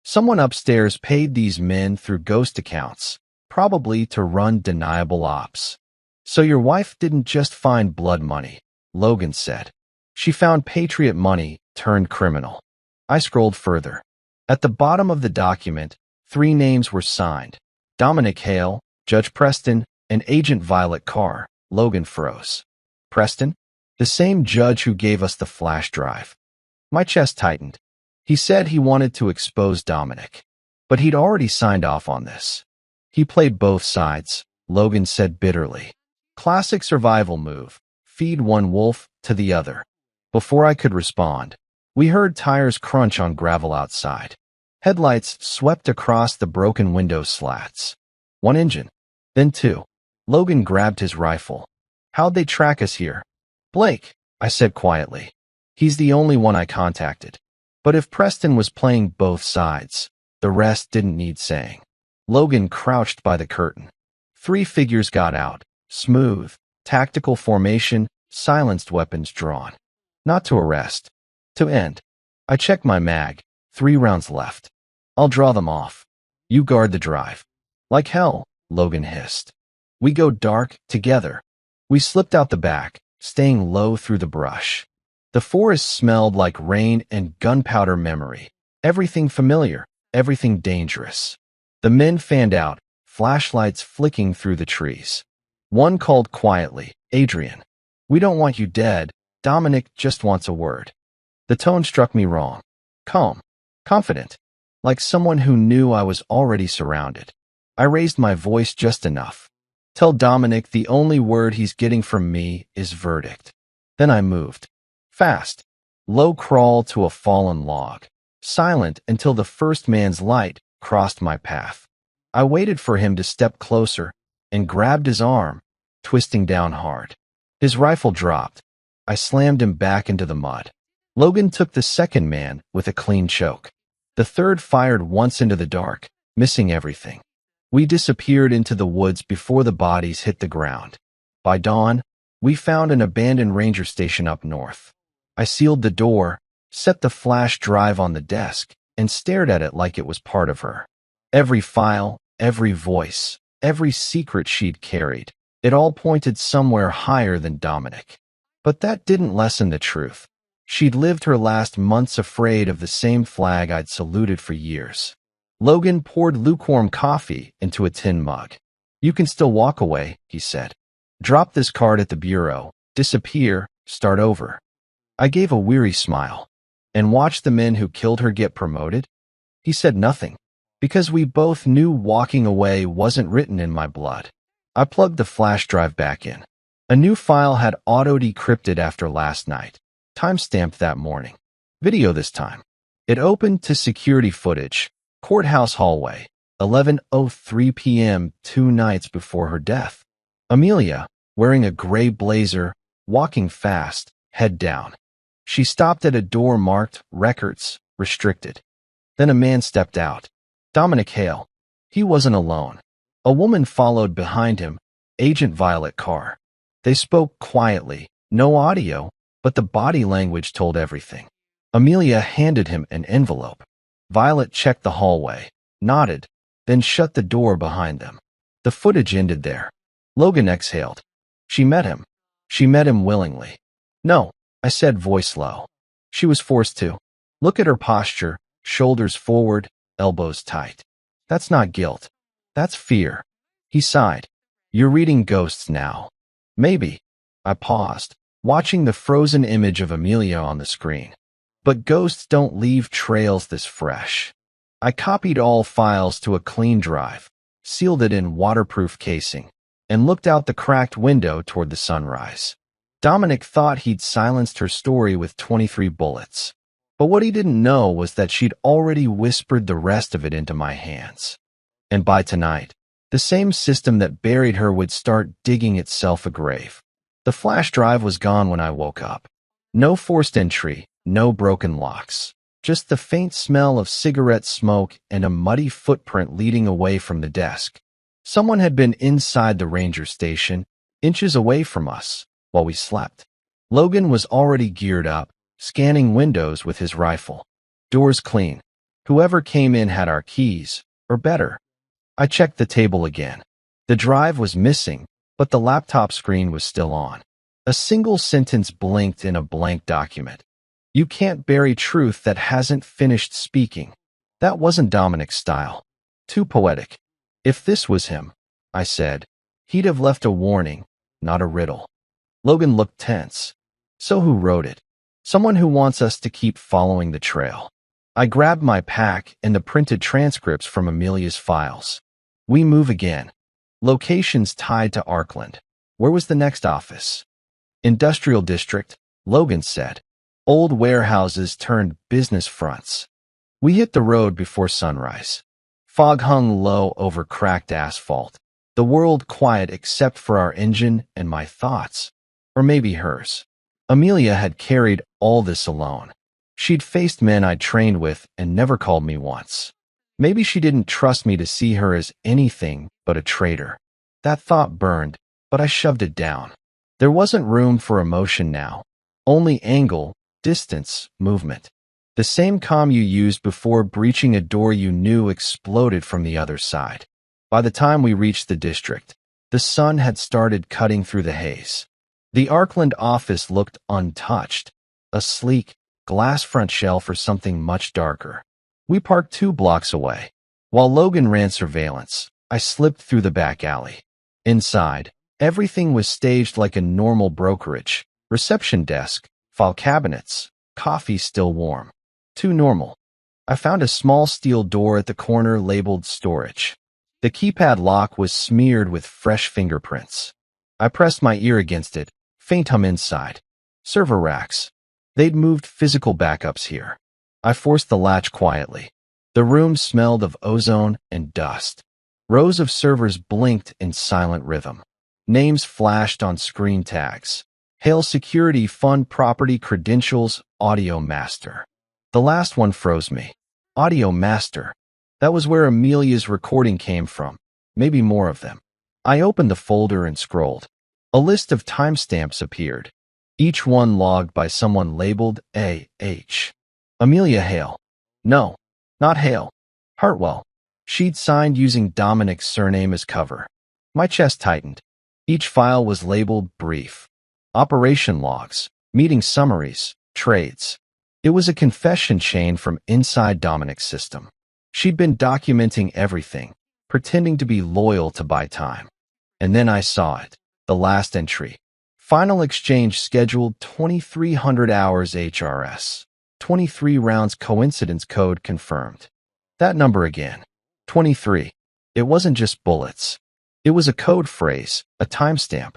Someone upstairs paid these men through ghost accounts, probably to run deniable ops. So your wife didn't just find blood money, Logan said. She found patriot money turned criminal. I scrolled further. At the bottom of the document, 3 names were signed. Dominic Hale, Judge Preston, and Agent Violet Carr. Logan froze. Preston? The same judge who gave us the flash drive. My chest tightened. He said he wanted to expose Dominic. But he'd already signed off on this. He played both sides, Logan said bitterly. Classic survival move. Feed one wolf to the other. Before I could respond, we heard tires crunch on gravel outside. Headlights swept across the broken window slats. 1 engine, then 2. Logan grabbed his rifle. How'd they track us here? Blake, I said quietly. He's the only one I contacted. But if Preston was playing both sides, the rest didn't need saying. Logan crouched by the curtain. 3 figures got out. Smooth, tactical formation, silenced weapons drawn. Not to arrest. To end. I checked my mag. 3 rounds left. I'll draw them off. You guard the drive. Like hell, Logan hissed. We go dark, together. We slipped out the back, staying low through the brush. The forest smelled like rain and gunpowder memory. Everything familiar, everything dangerous. The men fanned out, flashlights flicking through the trees. One called quietly, Adrian. We don't want you dead. Dominic just wants a word. The tone struck me wrong. Calm. Confident. Like someone who knew I was already surrounded. I raised my voice just enough. Tell Dominic the only word he's getting from me is verdict. Then I moved. Fast. Low crawl to a fallen log. Silent until the first man's light crossed my path. I waited for him to step closer and grabbed his arm, twisting down hard. His rifle dropped. I slammed him back into the mud. Logan took the second man with a clean choke. The third fired once into the dark, missing everything. We disappeared into the woods before the bodies hit the ground. By dawn, we found an abandoned ranger station up north. I sealed the door, set the flash drive on the desk, and stared at it like it was part of her. Every file, every voice, every secret she'd carried, it all pointed somewhere higher than Dominic. But that didn't lessen the truth. She'd lived her last months afraid of the same flag I'd saluted for years. Logan poured lukewarm coffee into a tin mug. "You can still walk away," he said. "Drop this card at the bureau, disappear, start over." I gave a weary smile. "And watch the men who killed her get promoted?" He said nothing, because we both knew walking away wasn't written in my blood. I plugged the flash drive back in. A new file had auto-decrypted after last night, time-stamped that morning. Video this time. It opened to security footage, courthouse hallway, 11:03 p.m. 2 nights before her death. Amelia, wearing a gray blazer, walking fast, head down. She stopped at a door marked Records, Restricted. Then a man stepped out. Dominic Hale. He wasn't alone. A woman followed behind him, Agent Violet Carr. They spoke quietly, no audio, but the body language told everything. Amelia handed him an envelope. Violet checked the hallway, nodded, then shut the door behind them. The footage ended there. Logan exhaled. She met him. She met him willingly. "No," I said, voice low. She was forced to. Look at her posture, shoulders forward, elbows tight. "That's not guilt. That's fear." He sighed. "You're reading ghosts now." "Maybe." I paused, watching the frozen image of Amelia on the screen. But ghosts don't leave trails this fresh. I copied all files to a clean drive, sealed it in waterproof casing, and looked out the cracked window toward the sunrise. Dominic thought he'd silenced her story with 23 bullets. But what he didn't know was that she'd already whispered the rest of it into my hands. And by tonight, the same system that buried her would start digging itself a grave. The flash drive was gone when I woke up. No forced entry, no broken locks. Just the faint smell of cigarette smoke and a muddy footprint leading away from the desk. Someone had been inside the ranger station, inches away from us, while we slept. Logan was already geared up, scanning windows with his rifle. Doors clean. Whoever came in had our keys, or better. I checked the table again. The drive was missing, but the laptop screen was still on. A single sentence blinked in a blank document. "You can't bury truth that hasn't finished speaking." That wasn't Dominic's style. Too poetic. If this was him, I said, he'd have left a warning, not a riddle. Logan looked tense. So who wrote it? Someone who wants us to keep following the trail. I grabbed my pack and the printed transcripts from Amelia's files. We move again. Locations tied to Arkland. Where was the next office? Industrial district, Logan said. Old warehouses turned business fronts. We hit the road before sunrise. Fog hung low over cracked asphalt. The world quiet except for our engine and my thoughts. Or maybe hers. Amelia had carried all this alone. She'd faced men I'd trained with and never called me once. Maybe she didn't trust me to see her as anything but a traitor. That thought burned, but I shoved it down. There wasn't room for emotion now. Only angle, distance, movement. The same calm you used before breaching a door you knew exploded from the other side. By the time we reached the district, the sun had started cutting through the haze. The Arkland office looked untouched, a sleek, glass front shell for something much darker. We parked 2 blocks away. While Logan ran surveillance, I slipped through the back alley. Inside, everything was staged like a normal brokerage. Reception desk, file cabinets, coffee still warm. Too normal. I found a small steel door at the corner labeled storage. The keypad lock was smeared with fresh fingerprints. I pressed my ear against it, faint hum inside. Server racks. They'd moved physical backups here. I forced the latch quietly. The room smelled of ozone and dust. Rows of servers blinked in silent rhythm. Names flashed on screen tags. Hail Security Fund Property Credentials Audio Master. The last one froze me. Audio Master. That was where Amelia's recording came from. Maybe more of them. I opened the folder and scrolled. A list of timestamps appeared, each one logged by someone labeled A.H. Amelia Hale. No, not Hale. Hartwell. She'd signed using Dominic's surname as cover. My chest tightened. Each file was labeled brief. Operation logs, meeting summaries, trades. It was a confession chain from inside Dominic's system. She'd been documenting everything, pretending to be loyal to buy time. And then I saw it, the last entry. Final exchange scheduled 2300 hours HRS. 23 rounds coincidence code confirmed. That number again. 23. It wasn't just bullets. It was a code phrase, a timestamp.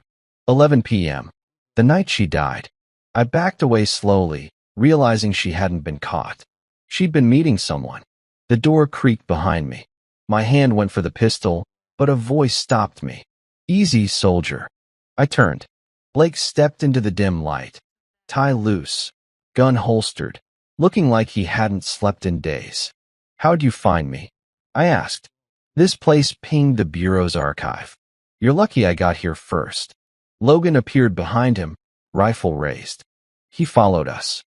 11 p.m. The night she died. I backed away slowly, realizing she hadn't been caught. She'd been meeting someone. The door creaked behind me. My hand went for the pistol, but a voice stopped me. Easy, soldier. I turned. Blake stepped into the dim light. Tie loose. Gun holstered. Looking like he hadn't slept in days. How'd you find me? I asked. This place pinged the Bureau's archive. You're lucky I got here first. Logan appeared behind him, rifle raised. He followed us.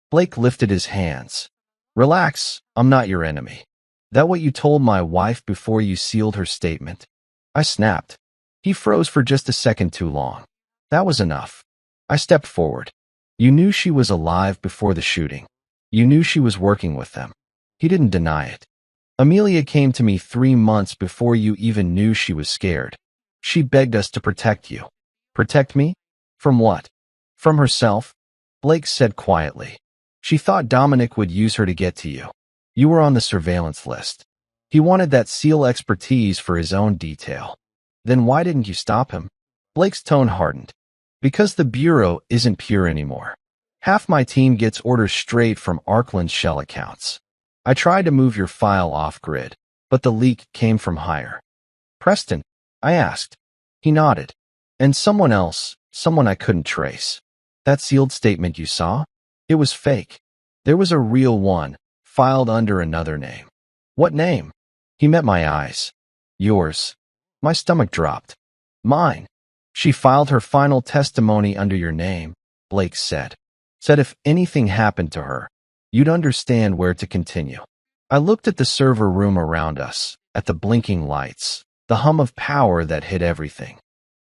Blake lifted his hands. Relax, I'm not your enemy. That what you told my wife before you sealed her statement? I snapped. He froze for just a second too long. That was enough. I stepped forward. You knew she was alive before the shooting. You knew she was working with them. He didn't deny it. Amelia came to me 3 months before you even knew she was scared. She begged us to protect you. Protect me? From what? From herself? Blake said quietly. She thought Dominic would use her to get to you. You were on the surveillance list. He wanted that SEAL expertise for his own detail. Then why didn't you stop him? Blake's tone hardened. Because the Bureau isn't pure anymore. Half my team gets orders straight from Arkland's shell accounts. I tried to move your file off-grid, but the leak came from higher. Preston? I asked. He nodded. And someone else, someone I couldn't trace. That sealed statement you saw? It was fake. There was a real one, filed under another name. What name? He met my eyes. Yours. My stomach dropped. Mine. She filed her final testimony under your name, Blake said. Said if anything happened to her, you'd understand where to continue. I looked at the server room around us, at the blinking lights, the hum of power that hid everything.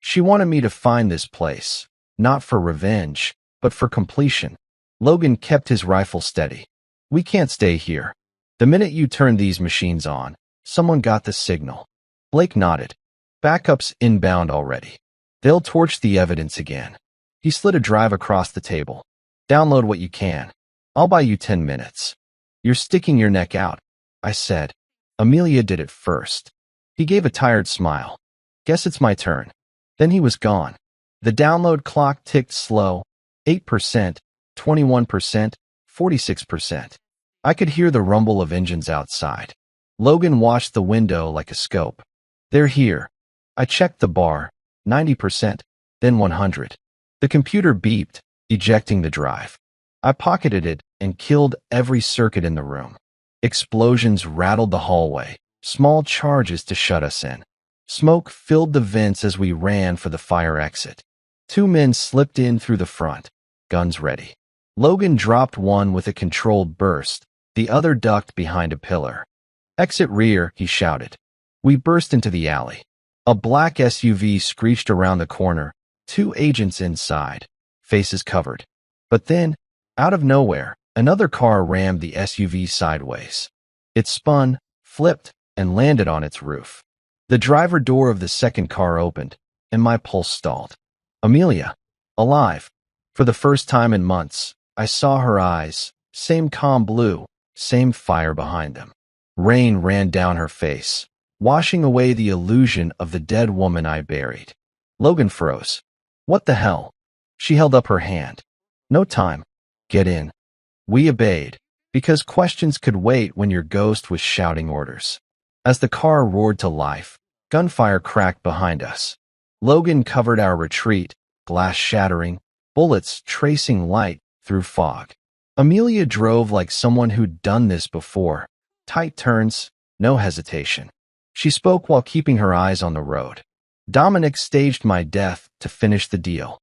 She wanted me to find this place, not for revenge, but for completion. Logan kept his rifle steady. We can't stay here. The minute you turn these machines on, someone got the signal. Blake nodded. Backup's inbound already. They'll torch the evidence again. He slid a drive across the table. Download what you can. I'll buy you 10 minutes. You're sticking your neck out, I said. Amelia did it first. He gave a tired smile. Guess it's my turn. Then he was gone. The download clock ticked slow. 8%, 21%, 46%. I could hear the rumble of engines outside. Logan watched the window like a scope. They're here. I checked the bar. 90%, then 100. The computer beeped, ejecting the drive. I pocketed it and killed every circuit in the room. Explosions rattled the hallway, small charges to shut us in. Smoke filled the vents as we ran for the fire exit. 2 men slipped in through the front, guns ready. Logan dropped one with a controlled burst, the other ducked behind a pillar. Exit rear, he shouted. We burst into the alley. A black SUV screeched around the corner, 2 agents inside, faces covered. But then, out of nowhere, another car rammed the SUV sideways. It spun, flipped, and landed on its roof. The driver door of the second car opened, and my pulse stalled. Amelia, alive. For the first time in months, I saw her eyes, same calm blue, same fire behind them. Rain ran down her face, washing away the illusion of the dead woman I buried. Logan froze. What the hell? She held up her hand. No time. Get in. We obeyed, because questions could wait when your ghost was shouting orders. As the car roared to life, gunfire cracked behind us. Logan covered our retreat, glass shattering, bullets tracing light through fog. Amelia drove like someone who'd done this before. Tight turns, no hesitation. She spoke while keeping her eyes on the road. Dominic staged my death to finish the deal.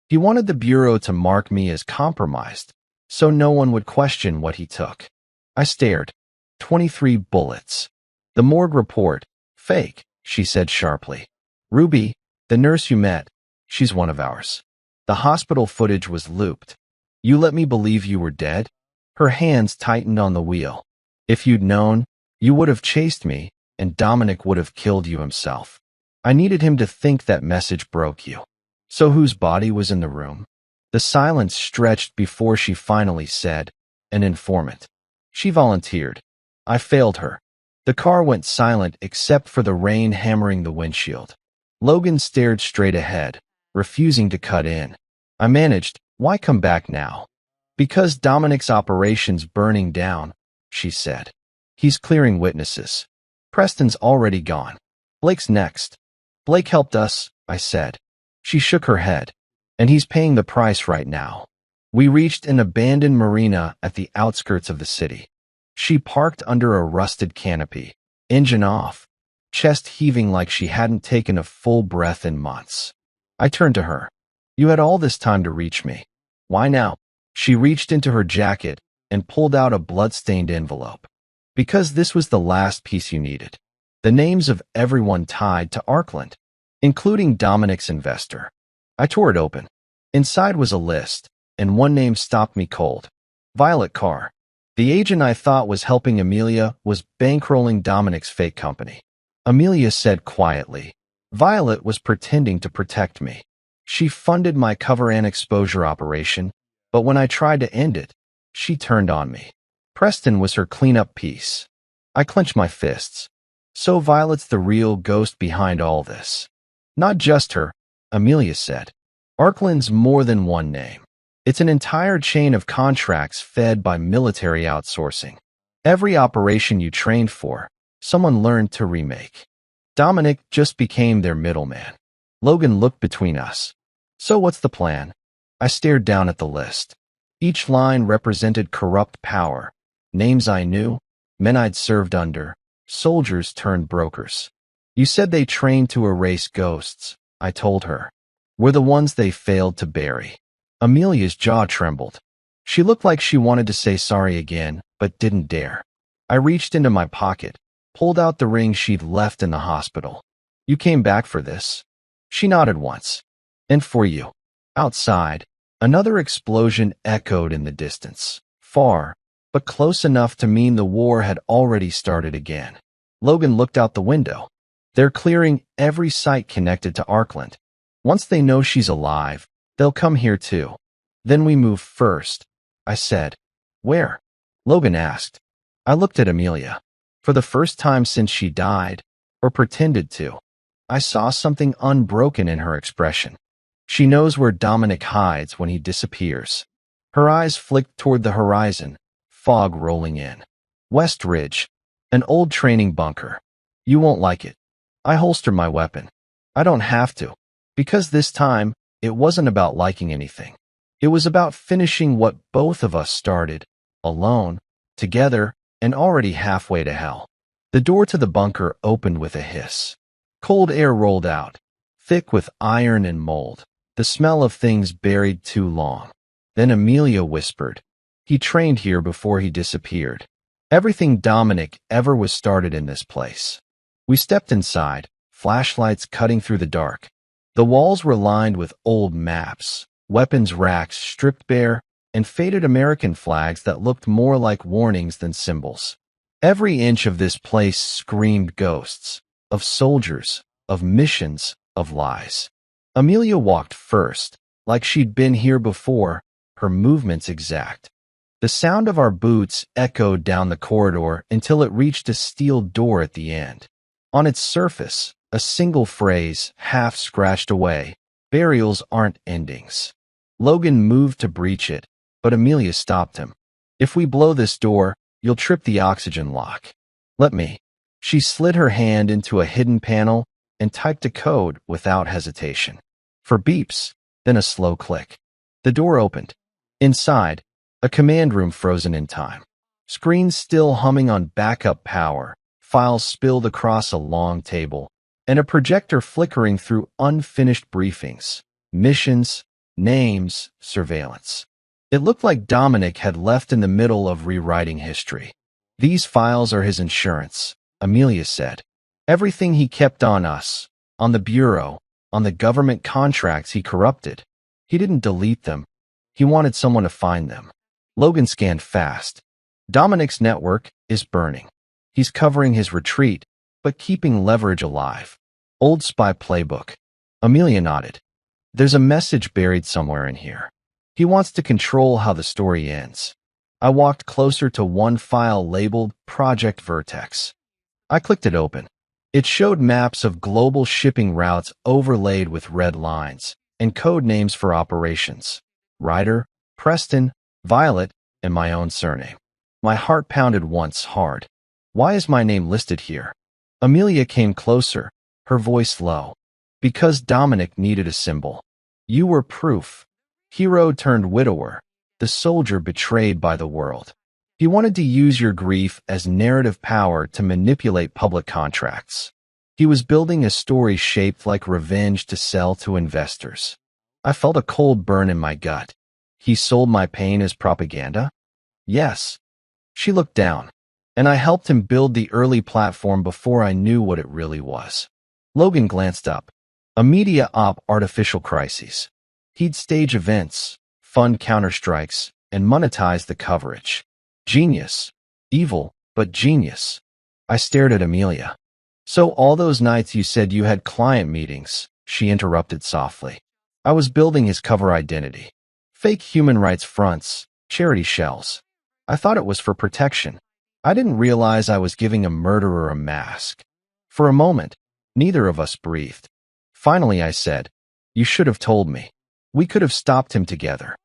He wanted the Bureau to mark me as compromised, so no one would question what he took. I stared. 23 bullets. The morgue report. Fake, she said sharply. Ruby, the nurse you met, she's one of ours. The hospital footage was looped. You let me believe you were dead? Her hands tightened on the wheel. If you'd known, you would have chased me, and Dominic would have killed you himself. I needed him to think that message broke you. So whose body was in the room? The silence stretched before she finally said, an informant. She volunteered. I failed her. The car went silent except for the rain hammering the windshield. Logan stared straight ahead, refusing to cut in. I managed, why come back now? Because Dominic's operation's burning down, she said. He's clearing witnesses. Preston's already gone. Blake's next. Blake helped us, I said. She shook her head. And he's paying the price right now. We reached an abandoned marina at the outskirts of the city. She parked under a rusted canopy, engine off, chest heaving like she hadn't taken a full breath in months. I turned to her. You had all this time to reach me. Why now? She reached into her jacket and pulled out a blood-stained envelope. Because this was the last piece you needed. The names of everyone tied to Arkland, including Dominic's investor. I tore it open. Inside was a list, and one name stopped me cold. Violet Carr. The agent I thought was helping Amelia was bankrolling Dominic's fake company. Amelia said quietly, Violet was pretending to protect me. She funded my cover and exposure operation, but when I tried to end it, she turned on me. Preston was her cleanup piece. I clenched my fists. So Violet's the real ghost behind all this. Not just her, Amelia said. Arkland's more than one name. It's an entire chain of contracts fed by military outsourcing. Every operation you trained for, someone learned to remake. Dominic just became their middleman. Logan looked between us. So what's the plan? I stared down at the list. Each line represented corrupt power. Names I knew, men I'd served under, soldiers turned brokers. You said they trained to erase ghosts, I told her. We're the ones they failed to bury. Amelia's jaw trembled. She looked like she wanted to say sorry again, but didn't dare. I reached into my pocket, pulled out the ring she'd left in the hospital. You came back for this? She nodded once. And for you. Outside, another explosion echoed in the distance. Far, but close enough to mean the war had already started again. Logan looked out the window. They're clearing every site connected to Arkland. Once they know she's alive, they'll come here too. Then we move first, I said. Where? Logan asked. I looked at Amelia. For the first time since she died, or pretended to, I saw something unbroken in her expression. She knows where Dominic hides when he disappears. Her eyes flicked toward the horizon, fog rolling in. West Ridge, an old training bunker. You won't like it. I holstered my weapon. I don't have to, because this time, it wasn't about liking anything. It was about finishing what both of us started, alone, together, and already halfway to hell. The door to the bunker opened with a hiss. Cold air rolled out, thick with iron and mold, the smell of things buried too long. Then Amelia whispered, he trained here before he disappeared. Everything Dominic ever was started in this place. We stepped inside, flashlights cutting through the dark. The walls were lined with old maps, weapons racks stripped bare, and faded American flags that looked more like warnings than symbols. Every inch of this place screamed ghosts, of soldiers, of missions, of lies. Amelia walked first, like she'd been here before, her movements exact. The sound of our boots echoed down the corridor until it reached a steel door at the end. On its surface, a single phrase, half scratched away, burials aren't endings. Logan moved to breach it, but Amelia stopped him. If we blow this door, you'll trip the oxygen lock. Let me. She slid her hand into a hidden panel and typed a code without hesitation. For beeps, then a slow click. The door opened. Inside, a command room frozen in time. Screens still humming on backup power, files spilled across a long table, and a projector flickering through unfinished briefings, missions, names, surveillance. It looked like Dominic had left in the middle of rewriting history. These files are his insurance, Amelia said. Everything he kept on us, on the Bureau, on the government contracts he corrupted. He didn't delete them. He wanted someone to find them. Logan scanned fast. Dominic's network is burning. He's covering his retreat, but keeping leverage alive. Old spy playbook. Amelia nodded. There's a message buried somewhere in here. He wants to control how the story ends. I walked closer to one file labeled Project Vertex. I clicked it open. It showed maps of global shipping routes overlaid with red lines and code names for operations. Ryder, Preston, Violet, and my own surname. My heart pounded once hard. Why is my name listed here? Amelia came closer, her voice low. Because Dominic needed a symbol. You were proof. Hero turned widower, the soldier betrayed by the world. He wanted to use your grief as narrative power to manipulate public contracts. He was building a story shaped like revenge to sell to investors. I felt a cold burn in my gut. He sold my pain as propaganda? Yes. She looked down, and I helped him build the early platform before I knew what it really was. Logan glanced up. A media op artificial crises. He'd stage events, fund counterstrikes, and monetize the coverage. Genius. Evil, but genius. I stared at Amelia. So all those nights you said you had client meetings, she interrupted softly. I was building his cover identity. Fake human rights fronts, charity shells. I thought it was for protection. I didn't realize I was giving a murderer a mask. For a moment, neither of us breathed. Finally, I said, you should have told me. We could have stopped him together.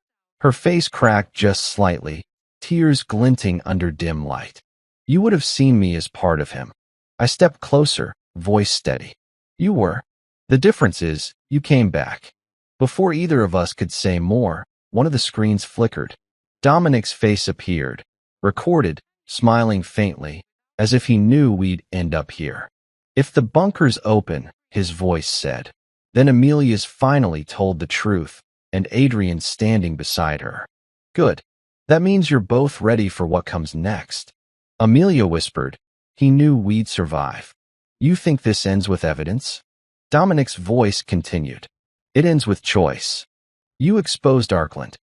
Her face cracked just slightly, tears glinting under dim light. You would have seen me as part of him. I stepped closer, voice steady. You were. The difference is, you came back. Before either of us could say more, one of the screens flickered. Dominic's face appeared, recorded, smiling faintly, as if he knew we'd end up here. If the bunker's open, his voice said. Then Amelia's finally told the truth, and Adrian's standing beside her. Good. That means you're both ready for what comes next. Amelia whispered. He knew we'd survive. You think this ends with evidence? Dominic's voice continued. It ends with choice. You exposed Arkland.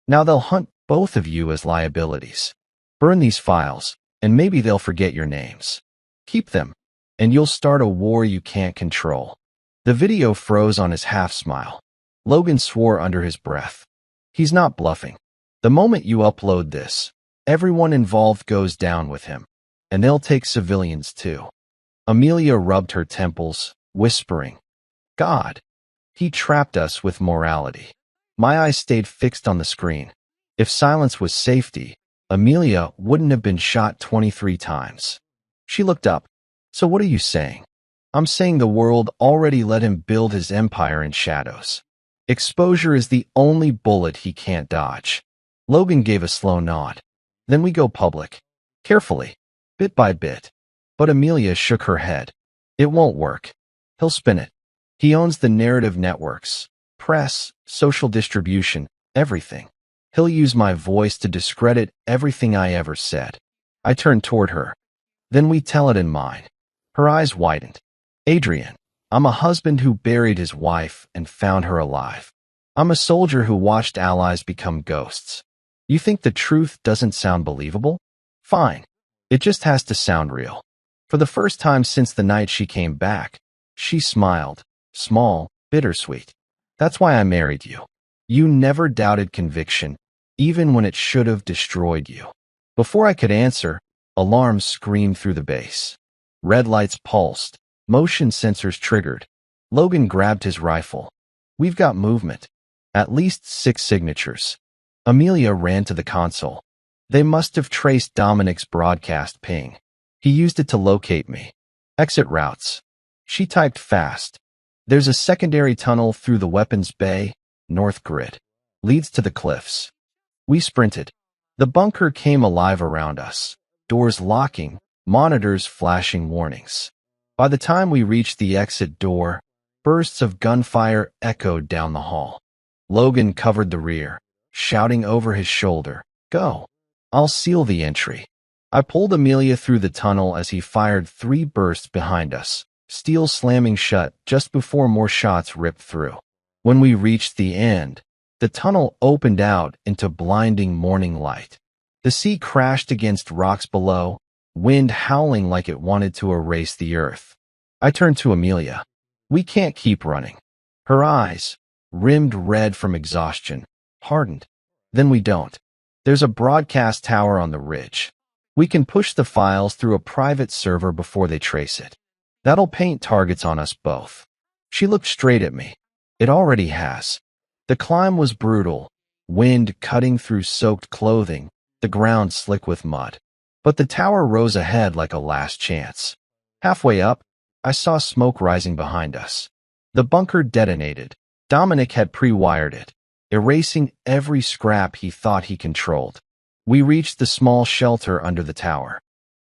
Now they'll hunt both of you as liabilities. Burn these files, and maybe they'll forget your names. Keep them, and you'll start a war you can't control. The video froze on his half-smile. Logan swore under his breath. He's not bluffing. The moment you upload this, everyone involved goes down with him, and they'll take civilians too. Amelia rubbed her temples, whispering, God, he trapped us with morality. My eyes stayed fixed on the screen. If silence was safety, Amelia wouldn't have been shot 23 times. She looked up. So what are you saying? I'm saying the world already let him build his empire in shadows. Exposure is the only bullet he can't dodge. Logan gave a slow nod. Then we go public. Carefully, bit by bit. But Amelia shook her head. It won't work. He'll spin it. He owns the narrative networks, press, social distribution, everything. He'll use my voice to discredit everything I ever said. I turned toward her. Then we tell it in mine. Her eyes widened. Adrian, I'm a husband who buried his wife and found her alive. I'm a soldier who watched allies become ghosts. You think the truth doesn't sound believable? Fine. It just has to sound real. For the first time since the night she came back, she smiled, small, bittersweet. That's why I married you. You never doubted conviction, even when it should have destroyed you. Before I could answer, alarms screamed through the base. Red lights pulsed, motion sensors triggered. Logan grabbed his rifle. We've got movement. At least 6 signatures. Amelia ran to the console. They must have traced Dominic's broadcast ping. He used it to locate me. Exit routes. She typed fast. There's a secondary tunnel through the weapons bay, north grid. Leads to the cliffs. We sprinted. The bunker came alive around us. Doors locking, monitors flashing warnings. By the time we reached the exit door, bursts of gunfire echoed down the hall. Logan covered the rear, shouting over his shoulder, "Go! I'll seal the entry." I pulled Amelia through the tunnel as he fired 3 bursts behind us, steel slamming shut just before more shots ripped through. When we reached the end, the tunnel opened out into blinding morning light. The sea crashed against rocks below, wind howling like it wanted to erase the earth. I turned to Amelia. We can't keep running. Her eyes, rimmed red from exhaustion, hardened. Then we don't. There's a broadcast tower on the ridge. We can push the files through a private server before they trace it. That'll paint targets on us both. She looked straight at me. It already has. The climb was brutal, wind cutting through soaked clothing, the ground slick with mud. But the tower rose ahead like a last chance. Halfway up, I saw smoke rising behind us. The bunker detonated. Dominic had pre-wired it, erasing every scrap he thought he controlled. We reached the small shelter under the tower.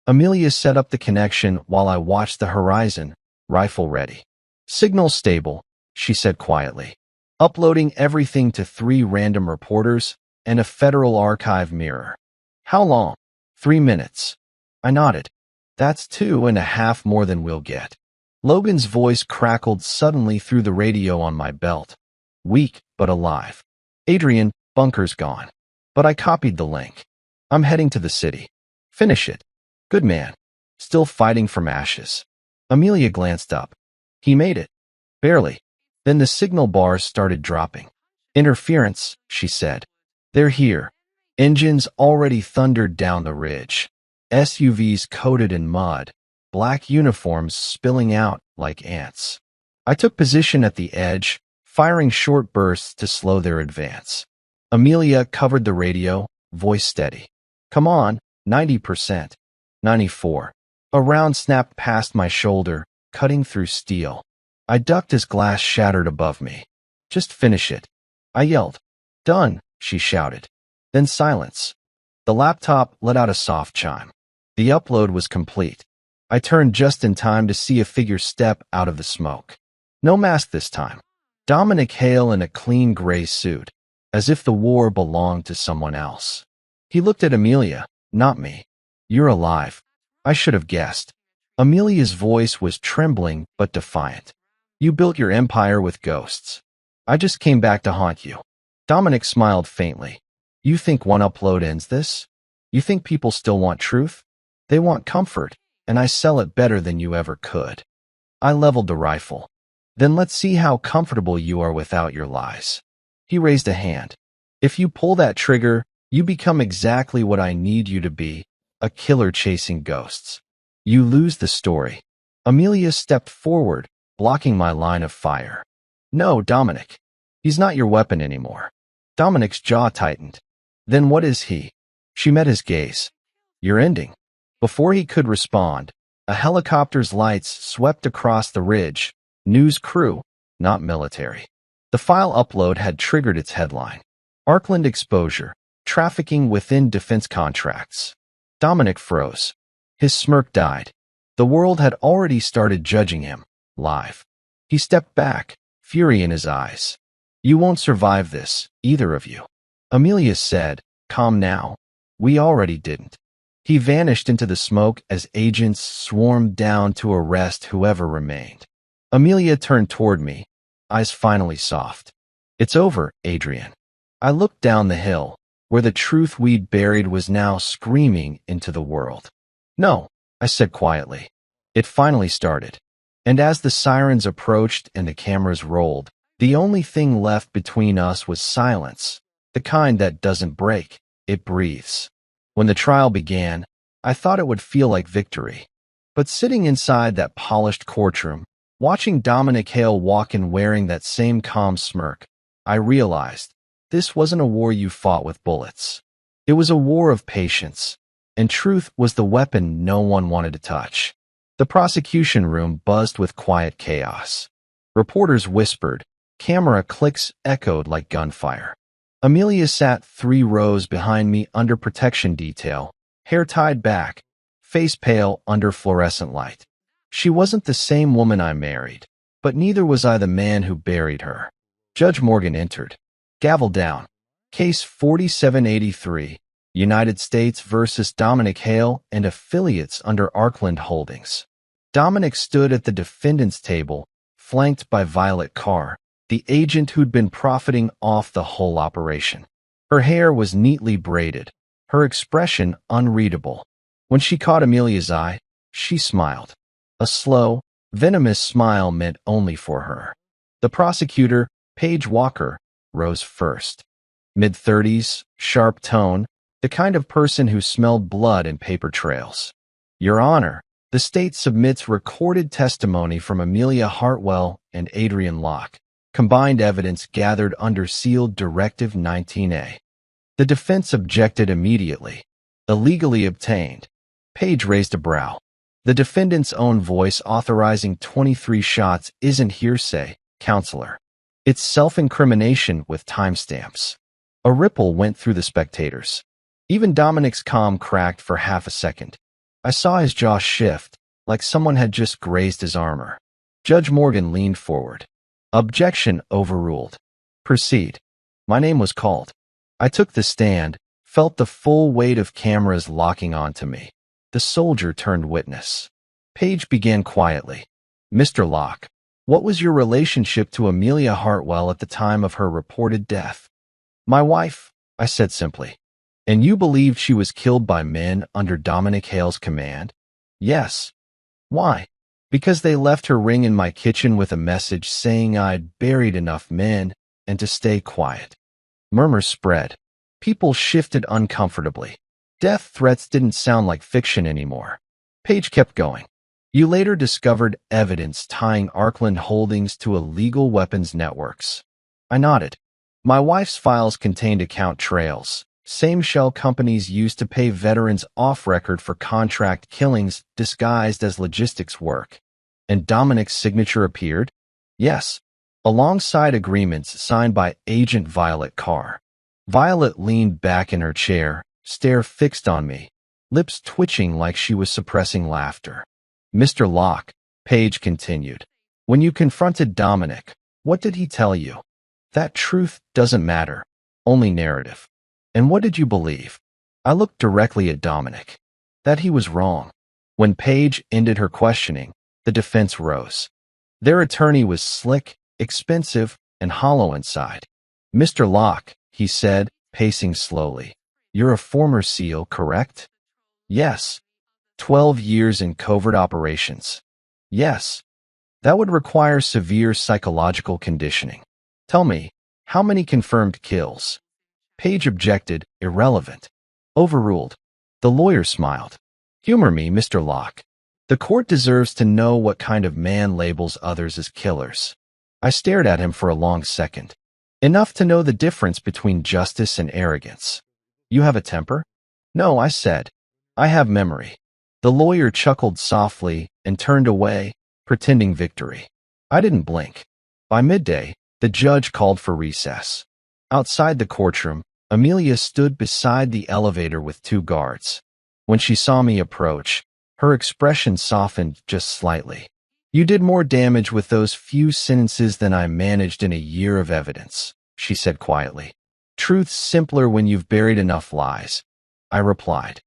Amelia set up the connection while I watched the horizon, rifle ready. "Signal stable," she said quietly. "Uploading everything to 3 random reporters and a Federal Archive mirror." "How long?" 3 minutes. I nodded. "That's 2.5 more than we'll get." Logan's voice crackled suddenly through the radio on my belt. Weak, but alive. "Adrian, bunker's gone. But I copied the link. I'm heading to the city. Finish it." "Good man." Still fighting from ashes. Amelia glanced up. "He made it." "Barely." Then the signal bars started dropping. "Interference," she said. "They're here." Engines already thundered down the ridge. SUVs coated in mud. Black uniforms spilling out like ants. I took position at the edge, firing short bursts to slow their advance. Amelia covered the radio, voice steady. "Come on, 90%. 94. A round snapped past my shoulder, cutting through steel. I ducked as glass shattered above me. "Just finish it," I yelled. "Done," she shouted. Then silence. The laptop let out a soft chime. The upload was complete. I turned just in time to see a figure step out of the smoke. No mask this time. Dominic Hale in a clean gray suit, as if the war belonged to someone else. He looked at Amelia, not me. "You're alive." I should have guessed. Amelia's voice was trembling but defiant. "You built your empire with ghosts. I just came back to haunt you." Dominic smiled faintly. "You think one upload ends this? You think people still want truth? They want comfort, and I sell it better than you ever could." I leveled the rifle. "Then let's see how comfortable you are without your lies." He raised a hand. "If you pull that trigger, you become exactly what I need you to be, a killer chasing ghosts. You lose the story." Amelia stepped forward, blocking my line of fire. "No, Dominic. He's not your weapon anymore." Dominic's jaw tightened. "Then what is he?" She met his gaze. "Your ending." Before he could respond, a helicopter's lights swept across the ridge. News crew, not military. The file upload had triggered its headline. "Arkland exposure, trafficking within defense contracts." Dominic froze. His smirk died. The world had already started judging him, live. He stepped back, fury in his eyes. "You won't survive this, either of you." Amelia said, "Calm now." "We already didn't." He vanished into the smoke as agents swarmed down to arrest whoever remained. Amelia turned toward me, eyes finally soft. "It's over, Adrian." I looked down the hill, where the truth we'd buried was now screaming into the world. "No," I said quietly. "It finally started." And as the sirens approached and the cameras rolled, the only thing left between us was silence, the kind that doesn't break, it breathes. When the trial began, I thought it would feel like victory. But sitting inside that polished courtroom, watching Dominic Hale walk in wearing that same calm smirk, I realized this wasn't a war you fought with bullets. It was a war of patience, and truth was the weapon no one wanted to touch. The prosecution room buzzed with quiet chaos. Reporters whispered. Camera clicks echoed like gunfire. Amelia sat 3 rows behind me under protection detail, hair tied back, face pale under fluorescent light. She wasn't the same woman I married, but neither was I the man who buried her. Judge Morgan entered. Gavel down. Case 4783, United States versus Dominic Hale and affiliates under Arkland Holdings. Dominic stood at the defendant's table, flanked by Violet Carr, the agent who'd been profiting off the whole operation. Her hair was neatly braided, her expression unreadable. When she caught Amelia's eye, she smiled. A slow, venomous smile meant only for her. The prosecutor, Paige Walker, rose first. Mid-30s, sharp tone, the kind of person who smelled blood in paper trails. Your Honor, the state submits recorded testimony from Amelia Hartwell and Adrian Locke, combined evidence gathered under sealed Directive 19A. The defense objected immediately. Illegally obtained. Page raised a brow. The defendant's own voice authorizing 23 shots isn't hearsay, counselor. It's self-incrimination with timestamps. A ripple went through the spectators. Even Dominic's calm cracked for half a second. I saw his jaw shift, like someone had just grazed his armor. Judge Morgan leaned forward. Objection overruled. Proceed. My name was called. I took the stand, felt the full weight of cameras locking onto me. The soldier turned witness. Page began quietly. Mr. Locke, what was your relationship to Amelia Hartwell at the time of her reported death? My wife, I said simply. And you believed she was killed by men under Dominic Hale's command? Yes. Why? Because they left her ring in my kitchen with a message saying I'd buried enough men and to stay quiet. Murmurs spread. People shifted uncomfortably. Death threats didn't sound like fiction anymore. Page kept going. You later discovered evidence tying Arkland Holdings to illegal weapons networks. I nodded. My wife's files contained account trails, same shell companies used to pay veterans off-record for contract killings disguised as logistics work. And Dominic's signature appeared? Yes, alongside agreements signed by Agent Violet Carr. Violet leaned back in her chair, stare fixed on me, lips twitching like she was suppressing laughter. Mr. Locke, Page continued, when you confronted Dominic, what did he tell you? That truth doesn't matter, only narrative. And what did you believe? I looked directly at Dominic. That he was wrong. When Page ended her questioning, the defense rose. Their attorney was slick, expensive, and hollow inside. Mr. Locke, he said, pacing slowly. You're a former SEAL, correct? Yes. 12 years in covert operations. Yes. That would require severe psychological conditioning. Tell me, how many confirmed kills? Page objected, irrelevant. Overruled. The lawyer smiled. Humor me, Mr. Locke. The court deserves to know what kind of man labels others as killers. I stared at him for a long second. Enough to know the difference between justice and arrogance. You have a temper? No, I said. I have memory. The lawyer chuckled softly and turned away, pretending victory. I didn't blink. By midday, the judge called for recess. Outside the courtroom, Amelia stood beside the elevator with 2 guards. When she saw me approach, her expression softened just slightly. You did more damage with those few sentences than I managed in a year of evidence, she said quietly. Truth's simpler when you've buried enough lies, I replied.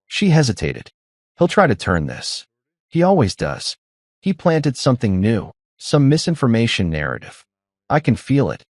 She hesitated. He'll try to turn this. He always does. He planted something new, some misinformation narrative. I can feel it.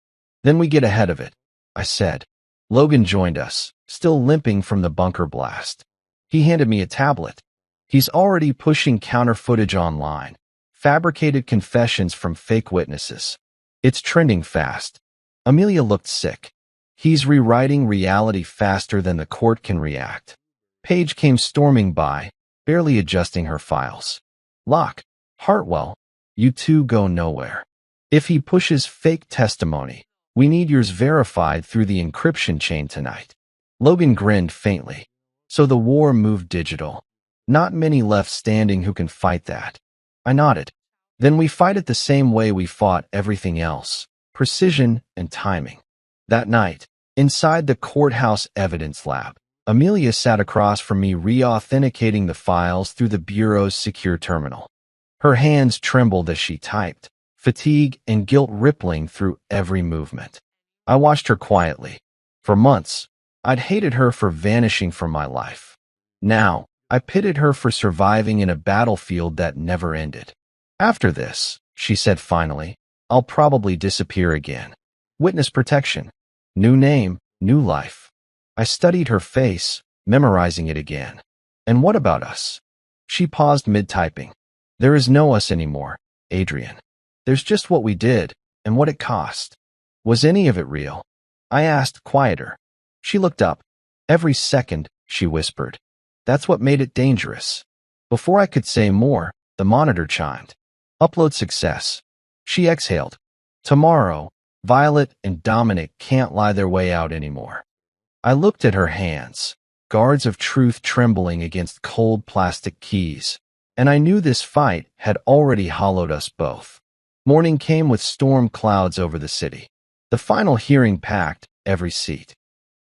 Then we get ahead of it, I said. Logan joined us, still limping from the bunker blast. He handed me a tablet. He's already pushing counter footage online, fabricated confessions from fake witnesses. It's trending fast. Amelia looked sick. He's rewriting reality faster than the court can react. Paige came storming by, barely adjusting her files. Locke, Hartwell, you two go nowhere. If he pushes fake testimony, We need yours verified through the encryption chain tonight. Logan grinned faintly. So the war moved digital. Not many left standing who can fight that. I nodded. Then we fight it the same way we fought everything else. Precision and timing. That night, inside the courthouse evidence lab, Amelia sat across from me re-authenticating the files through the Bureau's secure terminal. Her hands trembled as she typed, fatigue and guilt rippling through every movement. I watched her quietly. For months, I'd hated her for vanishing from my life. Now, I pitied her for surviving in a battlefield that never ended. After this, she said finally, I'll probably disappear again. Witness protection. New name, new life. I studied her face, memorizing it again. And what about us? She paused mid-typing. There is no us anymore, Adrian. There's just what we did, and what it cost. Was any of it real? I asked, quieter. She looked up. Every second, she whispered. That's what made it dangerous. Before I could say more, the monitor chimed. Upload success. She exhaled. Tomorrow, Violet and Dominic can't lie their way out anymore. I looked at her hands, guards of truth trembling against cold plastic keys, and I knew this fight had already hollowed us both. Morning came with storm clouds over the city. The final hearing packed every seat.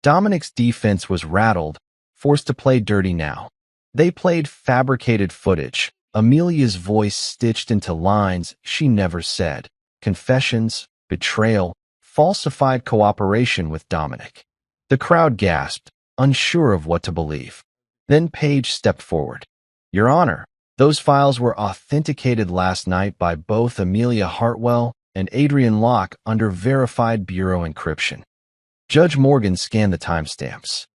Dominic's defense was rattled, forced to play dirty now. They played fabricated footage, Amelia's voice stitched into lines she never said, confessions, betrayal, falsified cooperation with Dominic. The crowd gasped, unsure of what to believe. Then Paige stepped forward. Your Honor, those files were authenticated last night by both Amelia Hartwell and Adrian Locke under verified Bureau encryption. Judge Morgan scanned the timestamps.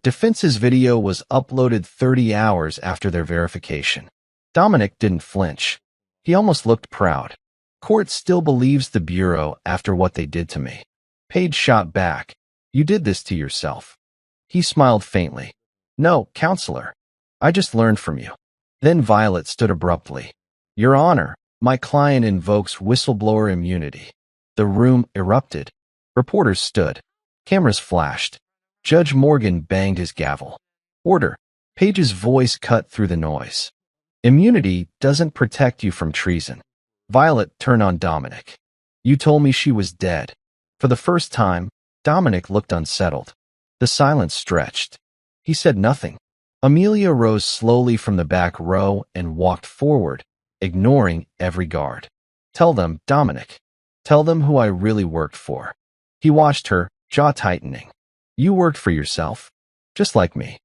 Defense's video was uploaded 30 hours after their verification. Dominic didn't flinch. He almost looked proud. Court still believes the Bureau after what they did to me. Paige shot back. You did this to yourself. He smiled faintly. No, counselor. I just learned from you. Then Violet stood abruptly. Your Honor, my client invokes whistleblower immunity. The room erupted. Reporters stood. Cameras flashed. Judge Morgan banged his gavel. Order. Paige's voice cut through the noise. Immunity doesn't protect you from treason. Violet turned on Dominic. You told me she was dead. For the first time, Dominic looked unsettled. The silence stretched. He said nothing. Amelia rose slowly from the back row and walked forward, ignoring every guard. Tell them, Dominic. Tell them who I really worked for. He watched her, jaw tightening. You worked for yourself, just like me.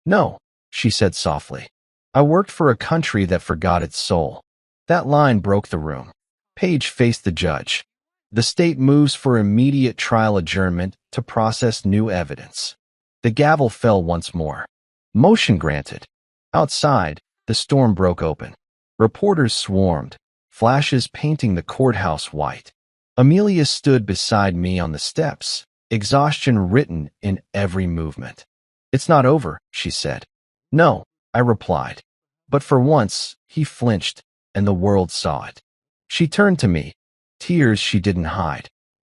No, she said softly. I worked for a country that forgot its soul. That line broke the room. Paige faced the judge. The state moves for immediate trial adjournment to process new evidence. The gavel fell once more. Motion granted. Outside, the storm broke open. Reporters swarmed, flashes painting the courthouse white. Amelia stood beside me on the steps, exhaustion written in every movement. It's not over, she said. No, I replied. But for once, he flinched, and the world saw it. She turned to me, tears she didn't hide.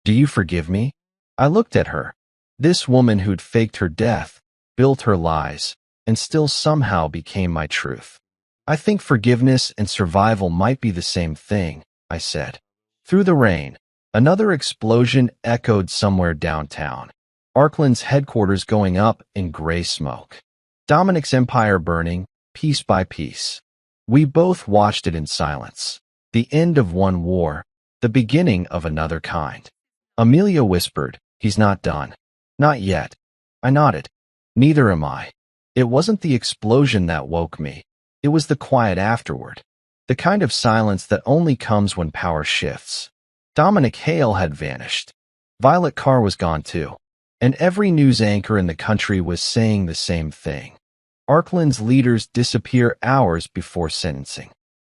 Do you forgive me? I looked at her. This woman who'd faked her death, built her lies, and still somehow became my truth. I think forgiveness and survival might be the same thing, I said. Through the rain, another explosion echoed somewhere downtown. Arkland's headquarters going up in gray smoke. Dominic's empire burning, piece by piece. We both watched it in silence. The end of one war, the beginning of another kind. Amelia whispered, he's not done. Not yet. I nodded. Neither am I. It wasn't the explosion that woke me. It was the quiet afterward. The kind of silence that only comes when power shifts. Dominic Hale had vanished. Violet Carr was gone too. And every news anchor in the country was saying the same thing. Arkland's leaders disappear hours before sentencing.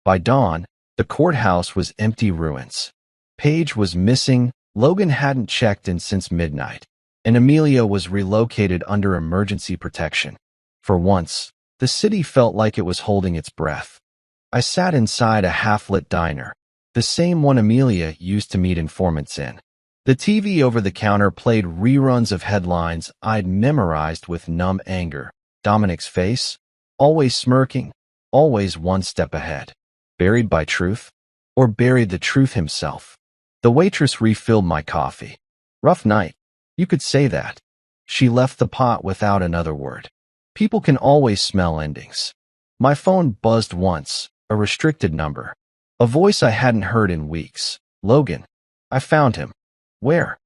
By dawn, the courthouse was empty ruins. Paige was missing, Logan hadn't checked in since midnight, and Amelia was relocated under emergency protection. For once, the city felt like it was holding its breath. I sat inside a half-lit diner, the same one Amelia used to meet informants in. The TV over the counter played reruns of headlines I'd memorized with numb anger. Dominic's face, always smirking, always one step ahead. Buried by truth? Or buried the truth himself? The waitress refilled my coffee. Rough night. You could say that. She left the pot without another word. People can always smell endings. My phone buzzed once, a restricted number. A voice I hadn't heard in weeks. Logan. I found him. Where?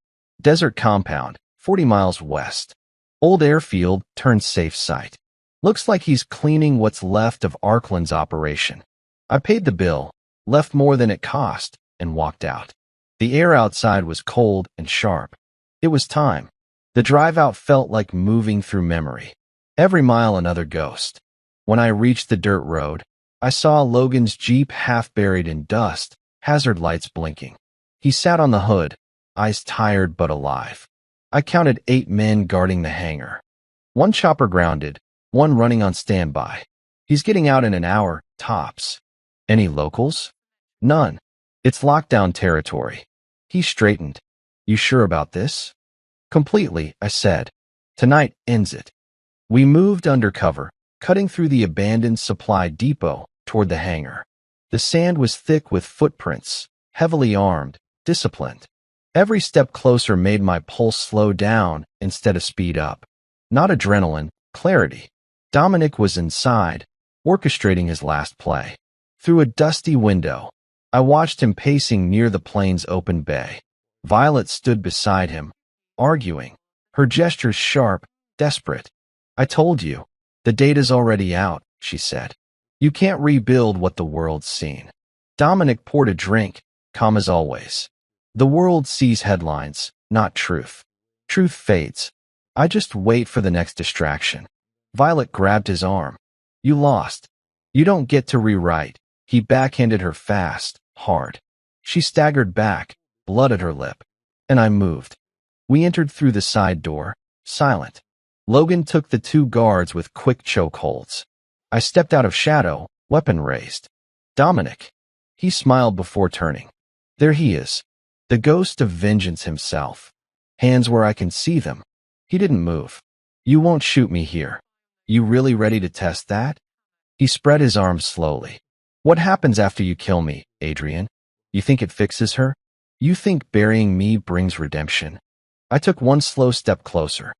Desert compound, 40 miles west. Old airfield turned safe site. Looks like he's cleaning what's left of Arkland's operation. I paid the bill, left more than it cost, and walked out. The air outside was cold and sharp. It was time. The drive out felt like moving through memory. Every mile another ghost. When I reached the dirt road, I saw Logan's Jeep half buried in dust, hazard lights blinking. He sat on the hood, eyes tired but alive. I counted 8 men guarding the hangar. One chopper grounded, one running on standby. He's getting out in an hour, tops. Any locals? None. It's lockdown territory. He straightened. You sure about this? Completely, I said. Tonight ends it. We moved undercover, cutting through the abandoned supply depot toward the hangar. The sand was thick with footprints, heavily armed, disciplined. Every step closer made my pulse slow down instead of speed up. Not adrenaline, clarity. Dominic was inside, orchestrating his last play. Through a dusty window, I watched him pacing near the plane's open bay. Violet stood beside him, arguing, her gestures sharp, desperate. I told you, the data's already out, she said. You can't rebuild what the world's seen. Dominic poured a drink, calm as always. The world sees headlines, not truth. Truth fades. I just wait for the next distraction. Violet grabbed his arm. You lost. You don't get to rewrite. He backhanded her fast, hard. She staggered back, blood at her lip. And I moved. We entered through the side door, silent. Logan took the 2 guards with quick chokeholds. I stepped out of shadow, weapon raised. Dominic. He smiled before turning. There he is. The ghost of vengeance himself. Hands where I can see them. He didn't move. You won't shoot me here. You really ready to test that? He spread his arms slowly. What happens after you kill me, Adrian? You think it fixes her? You think burying me brings redemption? I took one slow step closer.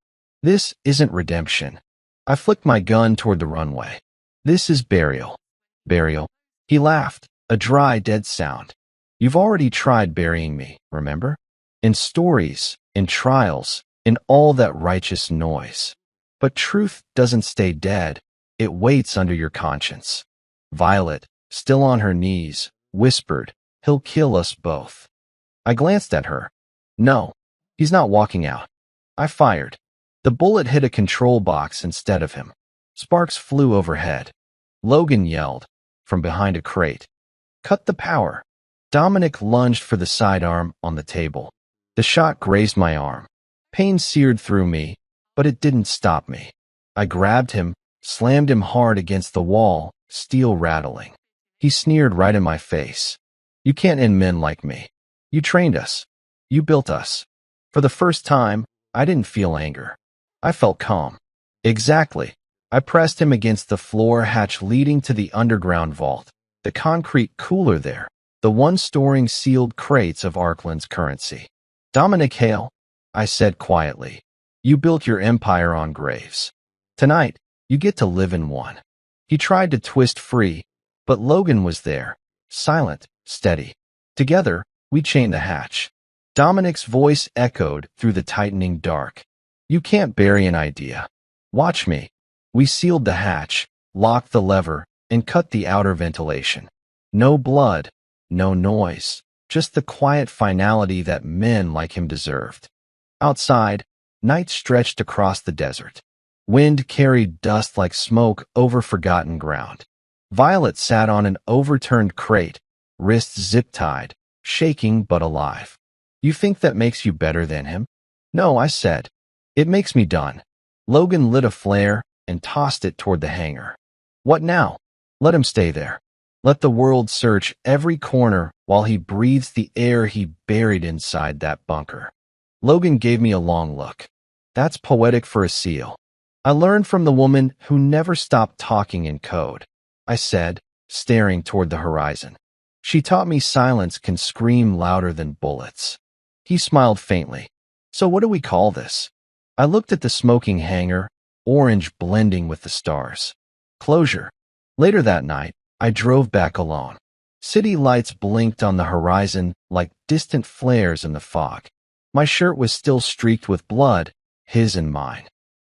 This isn't redemption. I flicked my gun toward the runway. This is burial. Burial. He laughed, a dry, dead sound. You've already tried burying me, remember? In stories, in trials, in all that righteous noise. But truth doesn't stay dead. It waits under your conscience. Violet, still on her knees, whispered, he'll kill us both. I glanced at her. No, he's not walking out. I fired. The bullet hit a control box instead of him. Sparks flew overhead. Logan yelled, from behind a crate. Cut the power. Dominic lunged for the sidearm on the table. The shot grazed my arm. Pain seared through me, but it didn't stop me. I grabbed him, slammed him hard against the wall, steel rattling. He sneered right in my face. You can't end men like me. You trained us. You built us. For the first time, I didn't feel anger. I felt calm. Exactly. I pressed him against the floor hatch leading to the underground vault. The concrete cooler there. The one storing sealed crates of Arkland's currency. Dominic Hale, I said quietly. You built your empire on graves. Tonight, you get to live in one. He tried to twist free, but Logan was there, silent, steady. Together, we chained the hatch. Dominic's voice echoed through the tightening dark. You can't bury an idea. Watch me. We sealed the hatch, locked the lever, and cut the outer ventilation. No blood, no noise, just the quiet finality that men like him deserved. Outside, night stretched across the desert. Wind carried dust like smoke over forgotten ground. Violet sat on an overturned crate, wrists zip-tied, shaking but alive. You think that makes you better than him? No, I said. It makes me done. Logan lit a flare and tossed it toward the hangar. What now? Let him stay there. Let the world search every corner while he breathes the air he buried inside that bunker. Logan gave me a long look. That's poetic for a seal. I learned from the woman who never stopped talking in code, I said, staring toward the horizon. She taught me silence can scream louder than bullets. He smiled faintly. So what do we call this? I looked at the smoking hangar, orange blending with the stars. Closure. Later that night, I drove back alone. City lights blinked on the horizon like distant flares in the fog. My shirt was still streaked with blood, his and mine.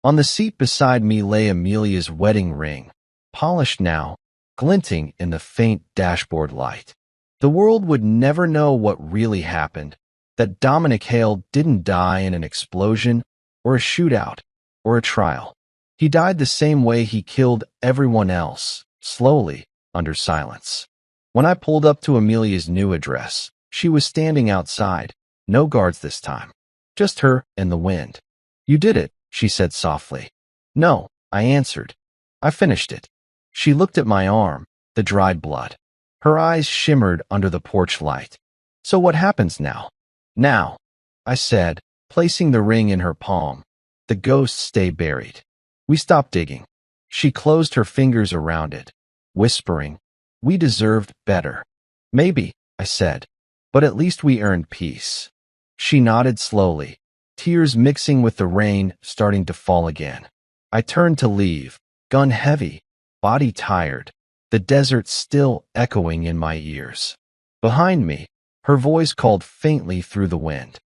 On the seat beside me lay Amelia's wedding ring, polished now, glinting in the faint dashboard light. The world would never know what really happened, that Dominic Hale didn't die in an explosion or a shootout or a trial. He died the same way he killed everyone else, slowly, under silence. When I pulled up to Amelia's new address, she was standing outside, no guards this time, just her and the wind. You did it, she said softly. No, I answered. I finished it. She looked at my arm, the dried blood. Her eyes shimmered under the porch light. So what happens now? Now, I said, placing the ring in her palm. The ghosts stay buried. We stopped digging. She closed her fingers around it, whispering, we deserved better. Maybe, I said, but at least we earned peace. She nodded slowly, tears mixing with the rain starting to fall again. I turned to leave, gun heavy, body tired, the desert still echoing in my ears. Behind me, her voice called faintly through the wind.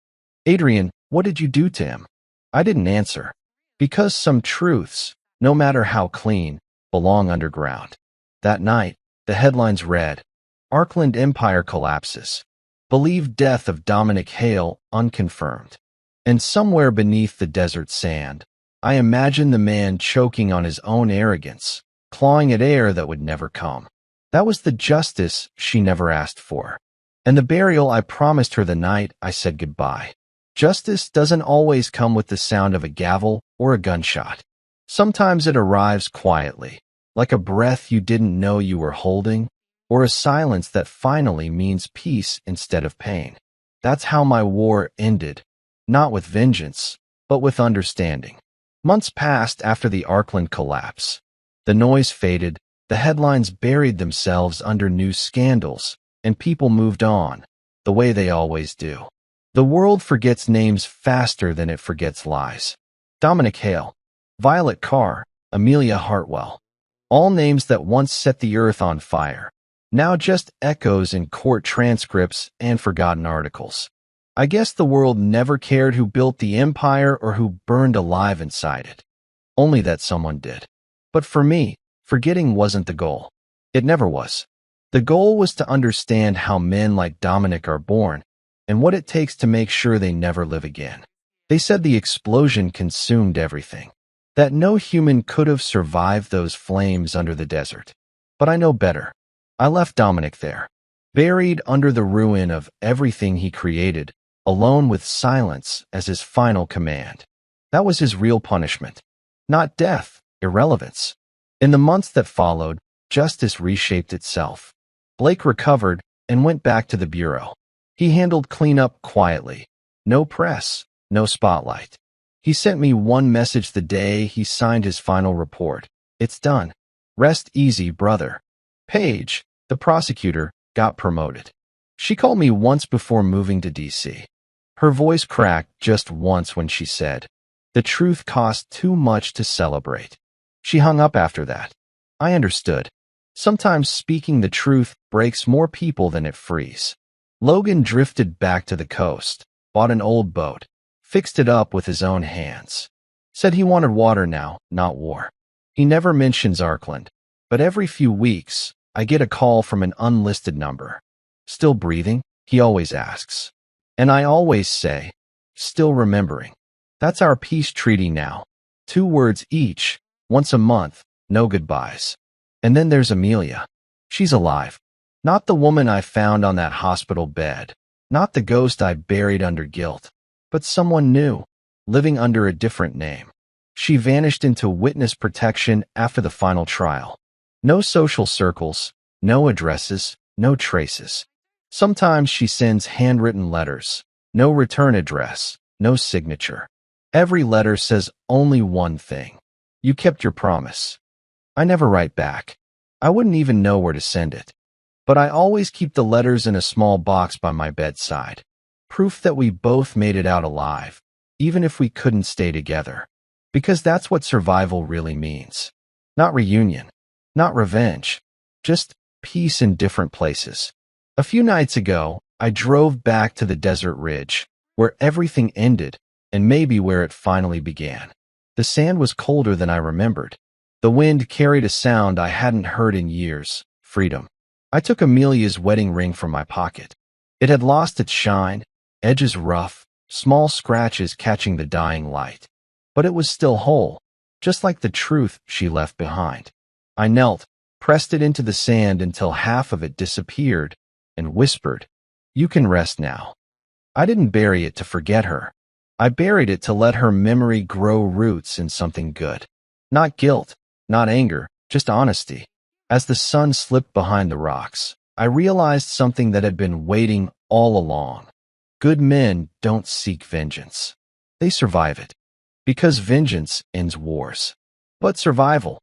Adrian, what did you do to him? I didn't answer. Because some truths, no matter how clean, belong underground. That night, the headlines read, Arkland Empire collapses. Believed death of Dominic Hale unconfirmed. And somewhere beneath the desert sand, I imagined the man choking on his own arrogance, clawing at air that would never come. That was the justice she never asked for. And the burial I promised her the night I said goodbye. Justice doesn't always come with the sound of a gavel or a gunshot. Sometimes it arrives quietly, like a breath you didn't know you were holding, or a silence that finally means peace instead of pain. That's how my war ended, not with vengeance, but with understanding. Months passed after the Arkland collapse. The noise faded, the headlines buried themselves under new scandals, and people moved on, the way they always do. The world forgets names faster than it forgets lies. Dominic Hale, Violet Carr, Amelia Hartwell. All names that once set the earth on fire. Now just echoes in court transcripts and forgotten articles. I guess the world never cared who built the empire or who burned alive inside it. Only that someone did. But for me, forgetting wasn't the goal. It never was. The goal was to understand how men like Dominic are born and what it takes to make sure they never live again. They said the explosion consumed everything, that no human could have survived those flames under the desert. But I know better. I left Dominic there, buried under the ruin of everything he created, alone with silence as his final command. That was his real punishment. Not death, irrelevance. In the months that followed, justice reshaped itself. Blake recovered and went back to the bureau. He handled cleanup quietly. No press, no spotlight. He sent me one message the day he signed his final report. It's done. Rest easy, brother. Paige, the prosecutor, got promoted. She called me once before moving to D.C. Her voice cracked just once when she said, the truth cost too much to celebrate. She hung up after that. I understood. Sometimes speaking the truth breaks more people than it frees. Logan drifted back to the coast, bought an old boat, fixed it up with his own hands. Said he wanted water now, not war. He never mentions Arkland, but every few weeks, I get a call from an unlisted number. Still breathing? He always asks. And I always say, still remembering. That's our peace treaty now. 2 words each, once a month, no goodbyes. And then there's Amelia. She's alive. Not the woman I found on that hospital bed. Not the ghost I buried under guilt. But someone new, living under a different name. She vanished into witness protection after the final trial. No social circles, No addresses, no traces. Sometimes she sends handwritten letters. No return address, no signature. Every letter says only one thing. You kept your promise. I never write back. I wouldn't even know where to send it. But I always keep the letters in a small box by my bedside. Proof that we both made it out alive, even if we couldn't stay together. Because that's what survival really means. Not reunion, not revenge, just peace in different places. A few nights ago, I drove back to the desert ridge, where everything ended, and maybe where it finally began. The sand was colder than I remembered. The wind carried a sound I hadn't heard in years, freedom. I took Amelia's wedding ring from my pocket. It had lost its shine, edges rough, small scratches catching the dying light. But it was still whole, just like the truth she left behind. I knelt, pressed it into the sand until half of it disappeared, and whispered, "You can rest now." I didn't bury it to forget her. I buried it to let her memory grow roots in something good. Not guilt, not anger, just honesty. As the sun slipped behind the rocks, I realized something that had been waiting all along. Good men don't seek vengeance. They survive it. Because vengeance ends wars. But survival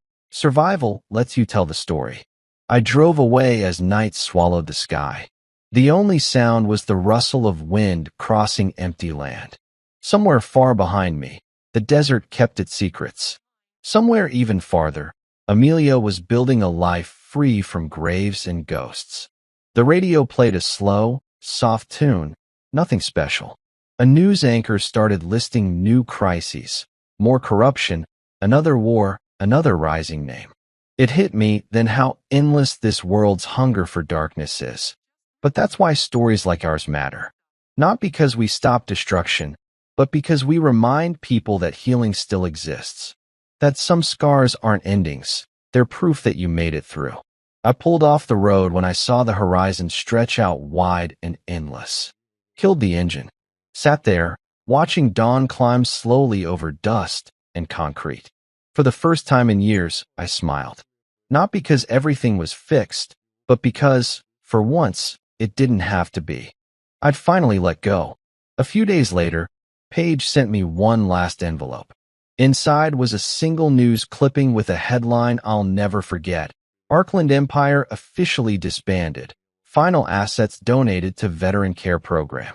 lets you tell the story. I drove away as night swallowed the sky. The only sound was the rustle of wind crossing empty land. Somewhere far behind me, the desert kept its secrets. Somewhere even farther, Amelia was building a life free from graves and ghosts. The radio played a slow, soft tune, nothing special. A news anchor started listing new crises, more corruption, another war, another rising name. It hit me then how endless this world's hunger for darkness is. But that's why stories like ours matter. Not because we stop destruction, but because we remind people that healing still exists. That some scars aren't endings, they're proof that you made it through. I pulled off the road when I saw the horizon stretch out wide and endless. Killed the engine. Sat there, watching dawn climb slowly over dust and concrete. For the first time in years, I smiled. Not because everything was fixed, but because, for once, it didn't have to be. I'd finally let go. A few days later, Paige sent me one last envelope. Inside was a single news clipping with a headline I'll never forget. Arkland Empire officially disbanded. Final assets donated to Veteran Care Program.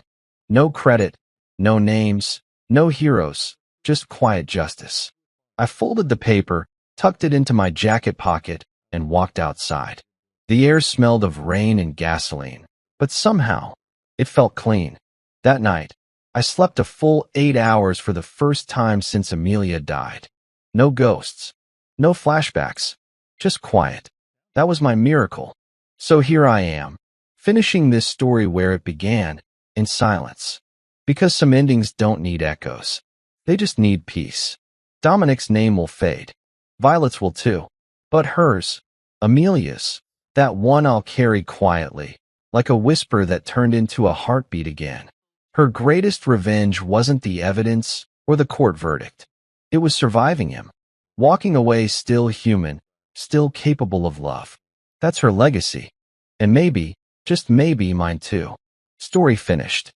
No credit, no names, no heroes, just quiet justice. I folded the paper, tucked it into my jacket pocket, and walked outside. The air smelled of rain and gasoline, but somehow, it felt clean. That night, I slept a full 8 hours for the first time since Amelia died. No ghosts, no flashbacks, just quiet. That was my miracle. So here I am, finishing this story where it began, in silence. Because some endings don't need echoes. They just need peace. Dominic's name will fade. Violet's will too. But hers, Amelia's, that one I'll carry quietly, like a whisper that turned into a heartbeat again. Her greatest revenge wasn't the evidence or the court verdict. It was surviving him. Walking away still human, still capable of love. That's her legacy. And maybe, just maybe, mine too. Story finished.